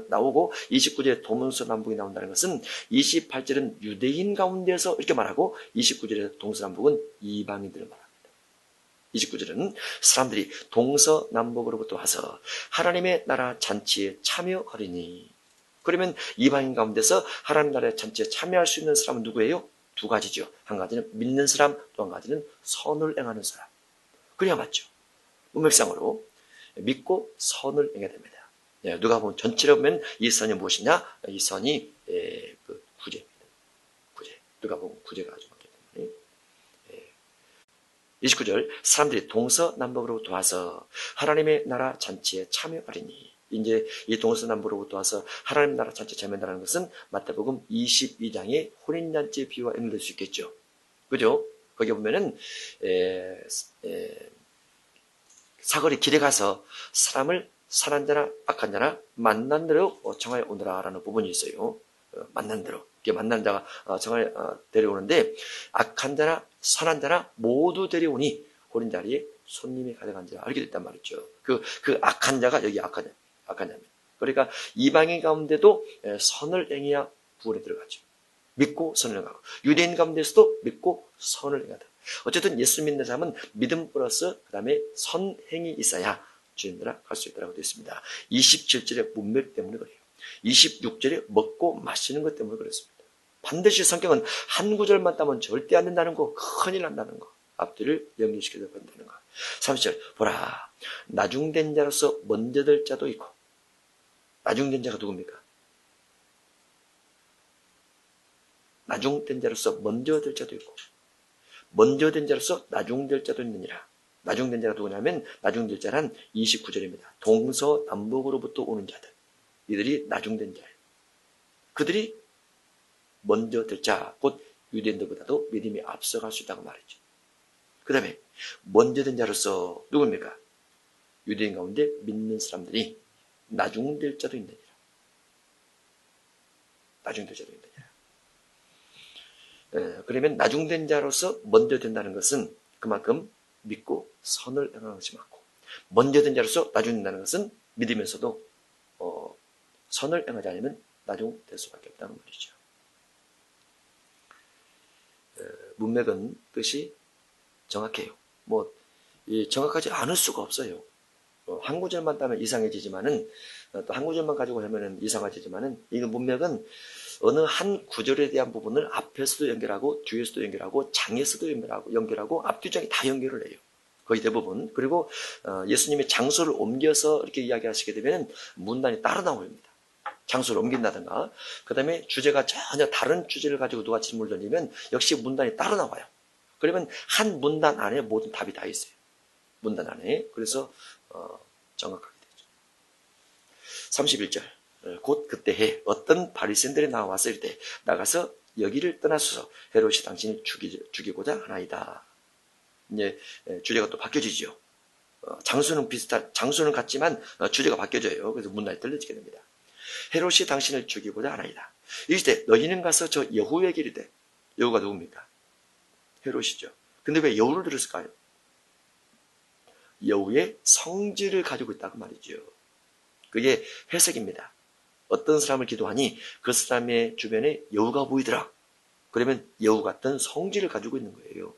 나오고 29절에 동서남북이 나온다는 것은 28절은 유대인 가운데서 이렇게 말하고 29절에 동서남북은 이방인들을 말합니다. 29절은 사람들이 동서남북으로부터 와서 하나님의 나라 잔치에 참여하리니, 그러면 이방인 가운데서 하나님 나라의 잔치에 참여할 수 있는 사람은 누구예요? 두 가지죠. 한 가지는 믿는 사람, 또 한 가지는 선을 행하는 사람. 그래야 맞죠. 문맥상으로 믿고 선을 행해야 됩니다. 누가 보면 전체로 보면 이 선이 무엇이냐? 이 선이 구제입니다. 구제. 누가 보면 구제가 아주 많기 때문에 29절 사람들이 동서남북으로 도와서 하나님의 나라 잔치에 참여하리니. 이제 이 동서남북으로부터 와서 하나님 나라 잔치에 참여한다는 것은 마태복음 22장의 혼인잔치 비유와 연결될 수 있겠죠. 그죠? 거기 보면은 사거리 길에 가서 사람을 선한 자나 악한 자나 만난 대로 정하여 오너라라는 부분이 있어요. 만난 대로. 이게 만난 자가 정하여 데려오는데 악한 자나 선한 자나 모두 데려오니 혼인 자리에 손님이 가득한지라 알게 됐단 말이죠. 그 악한 자가 여기 악한 자입니다. 그러니까 이방인 가운데도 선을 행해야 구원에 들어가죠. 믿고 선을 행하고 유대인 가운데서도 믿고 선을 행하다. 어쨌든 예수 믿는 사람은 믿음 플러스 그 다음에 선행이 있어야 주님나라 갈 수 있다고 되어 있습니다. 27절의 문맥 때문에 그래요. 26절에 먹고 마시는 것 때문에 그렇습니다. 반드시 성경은 한 구절만 따면 절대 안 된다는 거, 큰일 난다는 거, 앞뒤를 연결시켜야 된다는 거. 30절 보라 나중된 자로서 먼저 될 자도 있고. 나중된 자가 누굽니까? 나중된 자로서 먼저 될 자도 있고 먼저 된 자로서 나중될 자도 있느니라. 나중된 자가 누구냐면 나중될 자란 29절입니다. 동서남북으로부터 오는 자들. 이들이 나중된 자예요. 그들이 먼저 될 자, 곧 유대인들보다도 믿음이 앞서갈 수 있다고 말했죠. 그 다음에 먼저 된 자로서 누굽니까? 유대인 가운데 믿는 사람들이 나중될 자도 있느니라. 나중될 자도 있느니라. 그러면 나중된 자로서 먼저 된다는 것은 그만큼 믿고 선을 행하는 것이 맞고, 먼저 된 자로서 나중된다는 것은 믿으면서도 선을 행하지 않으면 나중될 수밖에 없다는 말이죠. 문맥은 뜻이 정확해요. 정확하지 않을 수가 없어요. 한 구절만 따면 이상해지지만은, 또 한 구절만 가지고 하면은 이상해지지만은, 이 문맥은 어느 한 구절에 대한 부분을 앞에서도 연결하고, 뒤에서도 연결하고, 장에서도 연결하고, 앞뒤장이 다 연결을 해요. 거의 대부분. 그리고, 예수님이 장소를 옮겨서 이렇게 이야기하시게 되면 문단이 따로 나옵니다. 장소를 옮긴다든가, 그 다음에 주제가 전혀 다른 주제를 가지고 누가 질문을 던지면 역시 문단이 따로 나와요. 그러면 한 문단 안에 모든 답이 다 있어요. 문단 안에. 그래서 정확하게 되죠. 31절 곧 그때에 어떤 바리새인들이 나와서 이르되 나가서 여기를 떠나소서 헤롯이 당신을 죽이고자 하나이다. 이제 주제가 또 바뀌어지죠. 장소는 같지만 주제가 바뀌어져요. 그래서 문단이 떨려지게 됩니다. 헤롯이 당신을 죽이고자 하나이다. 이때 너희는 가서 저 여후에게 이르되, 여후가 누굽니까? 헤롯이죠. 근데 왜 여후를 들었을까요? 여우의 성질을 가지고 있다고 말이죠. 그게 해석입니다. 어떤 사람을 기도하니 그 사람의 주변에 여우가 보이더라. 그러면 여우 같은 성질을 가지고 있는 거예요.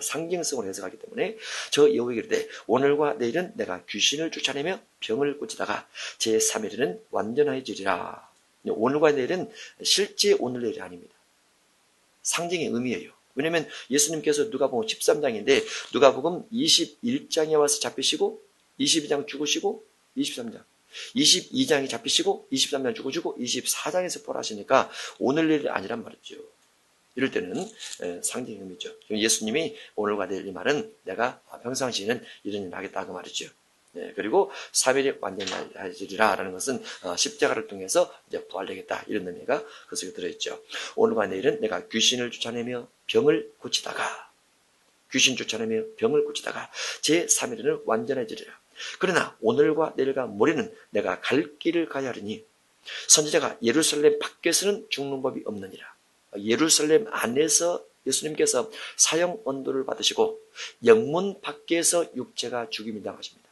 상징성을 해석하기 때문에 저 여우에게 이르되 오늘과 내일은 내가 귀신을 쫓아내며 병을 고치다가 제3일에는 완전해지리라. 오늘과 내일은 실제 오늘 내일이 아닙니다. 상징의 의미예요. 왜냐하면 예수님께서 누가복음 13장인데 누가복음 21장에 와서 잡히시고 22장 죽으시고 23장 22장이 잡히시고 23장 죽으시고 24장에서 부활하시니까 오늘 일이 아니란 말이죠. 이럴 때는 상징의 의미죠. 예수님이 오늘과 내일 이 말은 내가 평상시에는 이런 일을 하겠다 그 말이죠. 그리고 3일에 완전하리라 라는 것은 십자가를 통해서 이제 부활되겠다 이런 의미가 그 속에 들어있죠. 오늘과 내일은 내가 귀신을 쫓아내며 병을 고치다가 제3일에는 완전해지리라. 그러나 오늘과 내일과 모레는 내가 갈 길을 가야 하리니 선지자가 예루살렘 밖에서는 죽는 법이 없느니라. 예루살렘 안에서 예수님께서 사형 언도를 받으시고 영문 밖에서 육체가 죽임이 당하십니다.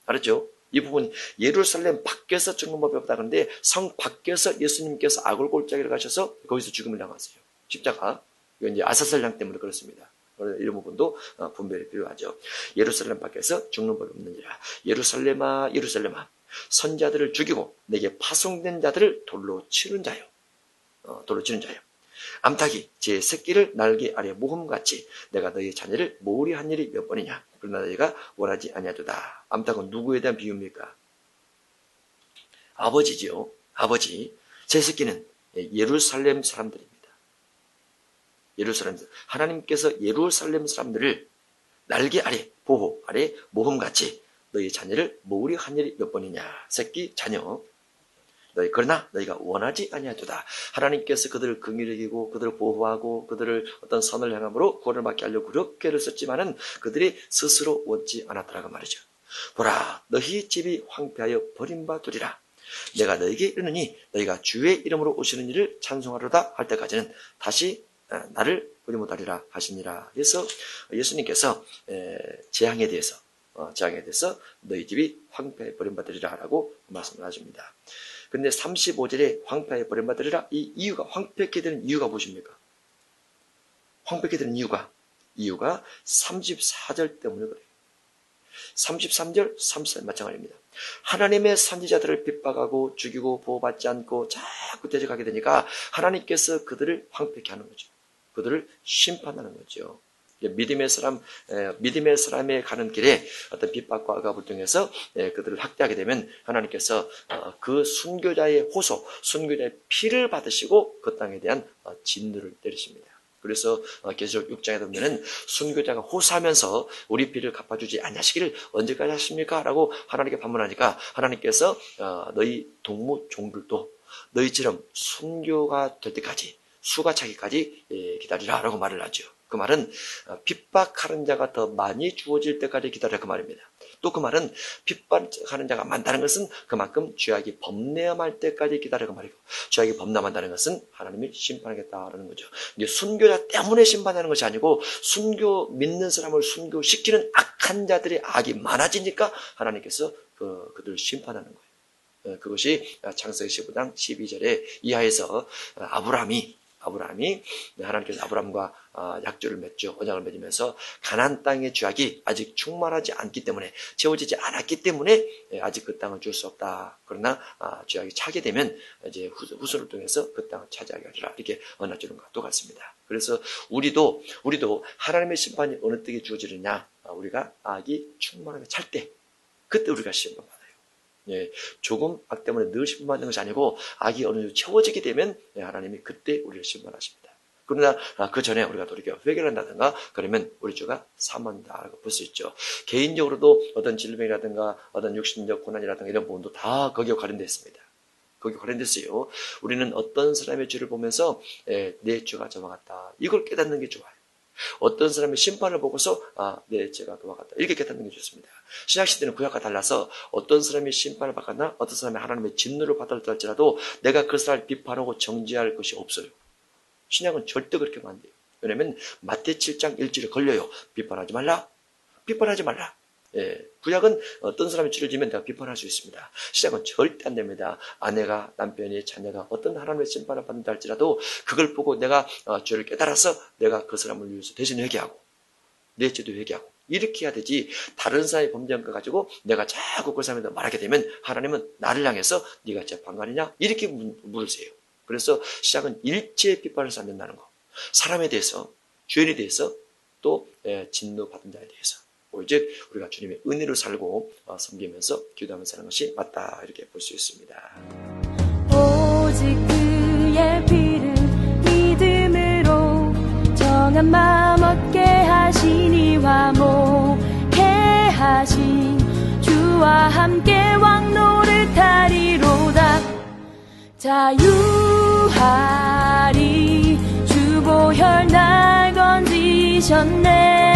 알았죠? 이 부분 예루살렘 밖에서 죽는 법이 없다 그런데 성 밖에서 예수님께서 아골골짜기를 가셔서 거기서 죽음을 당하세요. 십자가. 이건 이제 아사살량 때문에 그렇습니다. 이런 부분도 분별이 필요하죠. 예루살렘 밖에서 죽는 법이 없느니라. 예루살렘아 예루살렘아 선자들을 죽이고 내게 파송된 자들을 돌로 치는 자요. 암탉이 제 새끼를 날개 아래 모험같이 내가 너희 자녀를 모으리 한 일이 몇 번이냐. 그러나 너희가 원하지 아니하도다. 암탉은 누구에 대한 비유입니까? 아버지지요. 아버지. 제 새끼는 예루살렘 사람들입니다. 예루살렘, 하나님께서 예루살렘 사람들을 날개 아래, 보호 아래 모험같이 너희 자녀를 모으려 한 일이 몇 번이냐. 새끼 자녀. 그러나 너희가 원하지 아니하도다. 하나님께서 그들을 긍휼히 여기고 그들을 보호하고 그들을 어떤 선을 행함으로 구원을 받게 하려고 그렇게 애를 썼지만은 그들이 스스로 원치 않았더라고 말이죠. 보라, 너희 집이 황폐하여 버림받으리라. 내가 너희에게 이르느니 너희가 주의 이름으로 오시는 일을 찬송하려다 할 때까지는 다시 나를 보지 못하리라 하시니라. 그래서 예수님께서 재앙에 대해서 너희 집이 황폐하여 버림받으리라 라고 말씀을 하십니다. 근데 35절에 황폐하여 버림받으리라, 이 이유가, 황폐하게 되는 이유가 무엇입니까? 황폐하게 되는 이유가 34절 때문에 그래요. 33절, 34절 마찬가지입니다. 하나님의 선지자들을 핍박하고 죽이고 보호받지 않고 자꾸 대적하게 되니까 하나님께서 그들을 황폐케 하는 거죠. 그들을 심판하는 거죠. 믿음의 사람에 가는 길에 어떤 핍박과 억압을 통해서 그들을 학대하게 되면 하나님께서 그 순교자의 호소, 순교자의 피를 받으시고 그 땅에 대한 진노를 내리십니다. 그래서 계시록 6장에 보면은 순교자가 호소하면서 우리 피를 갚아주지 않으시기를 언제까지 하십니까? 라고 하나님께 반문하니까 하나님께서 너희 동무 종들도 너희처럼 순교가 될 때까지, 수가 차기까지 기다리라 라고 말을 하죠. 그 말은 핍박하는 자가 더 많이 주어질 때까지 기다려, 그 말입니다. 또 그 말은 핍박하는 자가 많다는 것은 그만큼 죄악이 범람할 때까지 기다려, 그 말이고, 죄악이 범람한다는 것은 하나님이 심판하겠다라는 거죠. 이게 순교자 때문에 심판하는 것이 아니고 믿는 사람을 순교시키는 악한 자들의 악이 많아지니까 하나님께서 그들을 심판하는 거예요. 그것이 창세기 15장 12절에 이하에서 아브라함이 하나님께서 아브라함과 약조를 맺죠. 언약을 맺으면서 가나안 땅의 죄악이 아직 충만하지 않기 때문에, 채워지지 않았기 때문에 아직 그 땅을 줄 수 없다. 그러나 죄악이 차게 되면 이제 후손을 통해서 그 땅을 차지하게 하리라. 이렇게 언약 주는 것과 똑같습니다. 그래서 우리도 하나님의 심판이 어느 때에 주어지느냐, 우리가 악이 충만하게 찰 때, 그때 우리가 심판받아요. 조금 악 때문에 늘 심판받는 것이 아니고 악이 어느 정도 채워지게 되면 하나님이 그때 우리를 심판하십니다. 그러나 그 전에 우리가 돌이켜 회개를 한다든가 그러면 우리 죄가 사망한다고 볼 수 있죠. 개인적으로도 어떤 질병이라든가 어떤 육신적 고난이라든가 이런 부분도 다 거기에 관련되어 있습니다. 거기 관련됐어요. 우리는 어떤 사람의 죄를 보면서 내 죄가 저와 같다, 이걸 깨닫는 게 좋아요. 어떤 사람의 심판을 보고서 내 죄가 그와 같다, 이렇게 깨닫는 게 좋습니다. 신약시대는 구약과 달라서 어떤 사람이 심판을 받거나 어떤 사람이 하나님의 진노를 받았다 할지라도 내가 그 사람을 비판하고 정죄할 것이 없어요. 신약은 절대 그렇게 하면 안 돼요. 왜냐하면 마태 7장 1절에 걸려요. 비판하지 말라. 구약은 어떤 사람이 죄를 지면 내가 비판할 수 있습니다. 신약은 절대 안 됩니다. 아내가, 남편이, 자녀가 어떤 하나님의 심판을 받는다 할지라도 그걸 보고 내가 죄를 깨달아서 내가 그 사람을 위해서 대신 회개하고 내 죄도 회개하고 이렇게 해야 되지, 다른 사람의 범죄한 거 가지고 내가 자꾸 그 사람한테 말하게 되면 하나님은 나를 향해서 네가 재판관이냐 이렇게 물으세요. 그래서 시작은 일체의 비판을 받는다는 거, 사람에 대해서, 죄인에 대해서, 또 진노받은 자에 대해서, 오직 우리가 주님의 은혜로 살고 섬기면서 기도하면서 사는 것이 맞다, 이렇게 볼 수 있습니다. 오직 그의 피를 믿음으로 정한 마음 얻게 하시니 화목해 하신 주와 함께 왕노릇하리로다. 자유하리 주 보혈 날 건지셨네.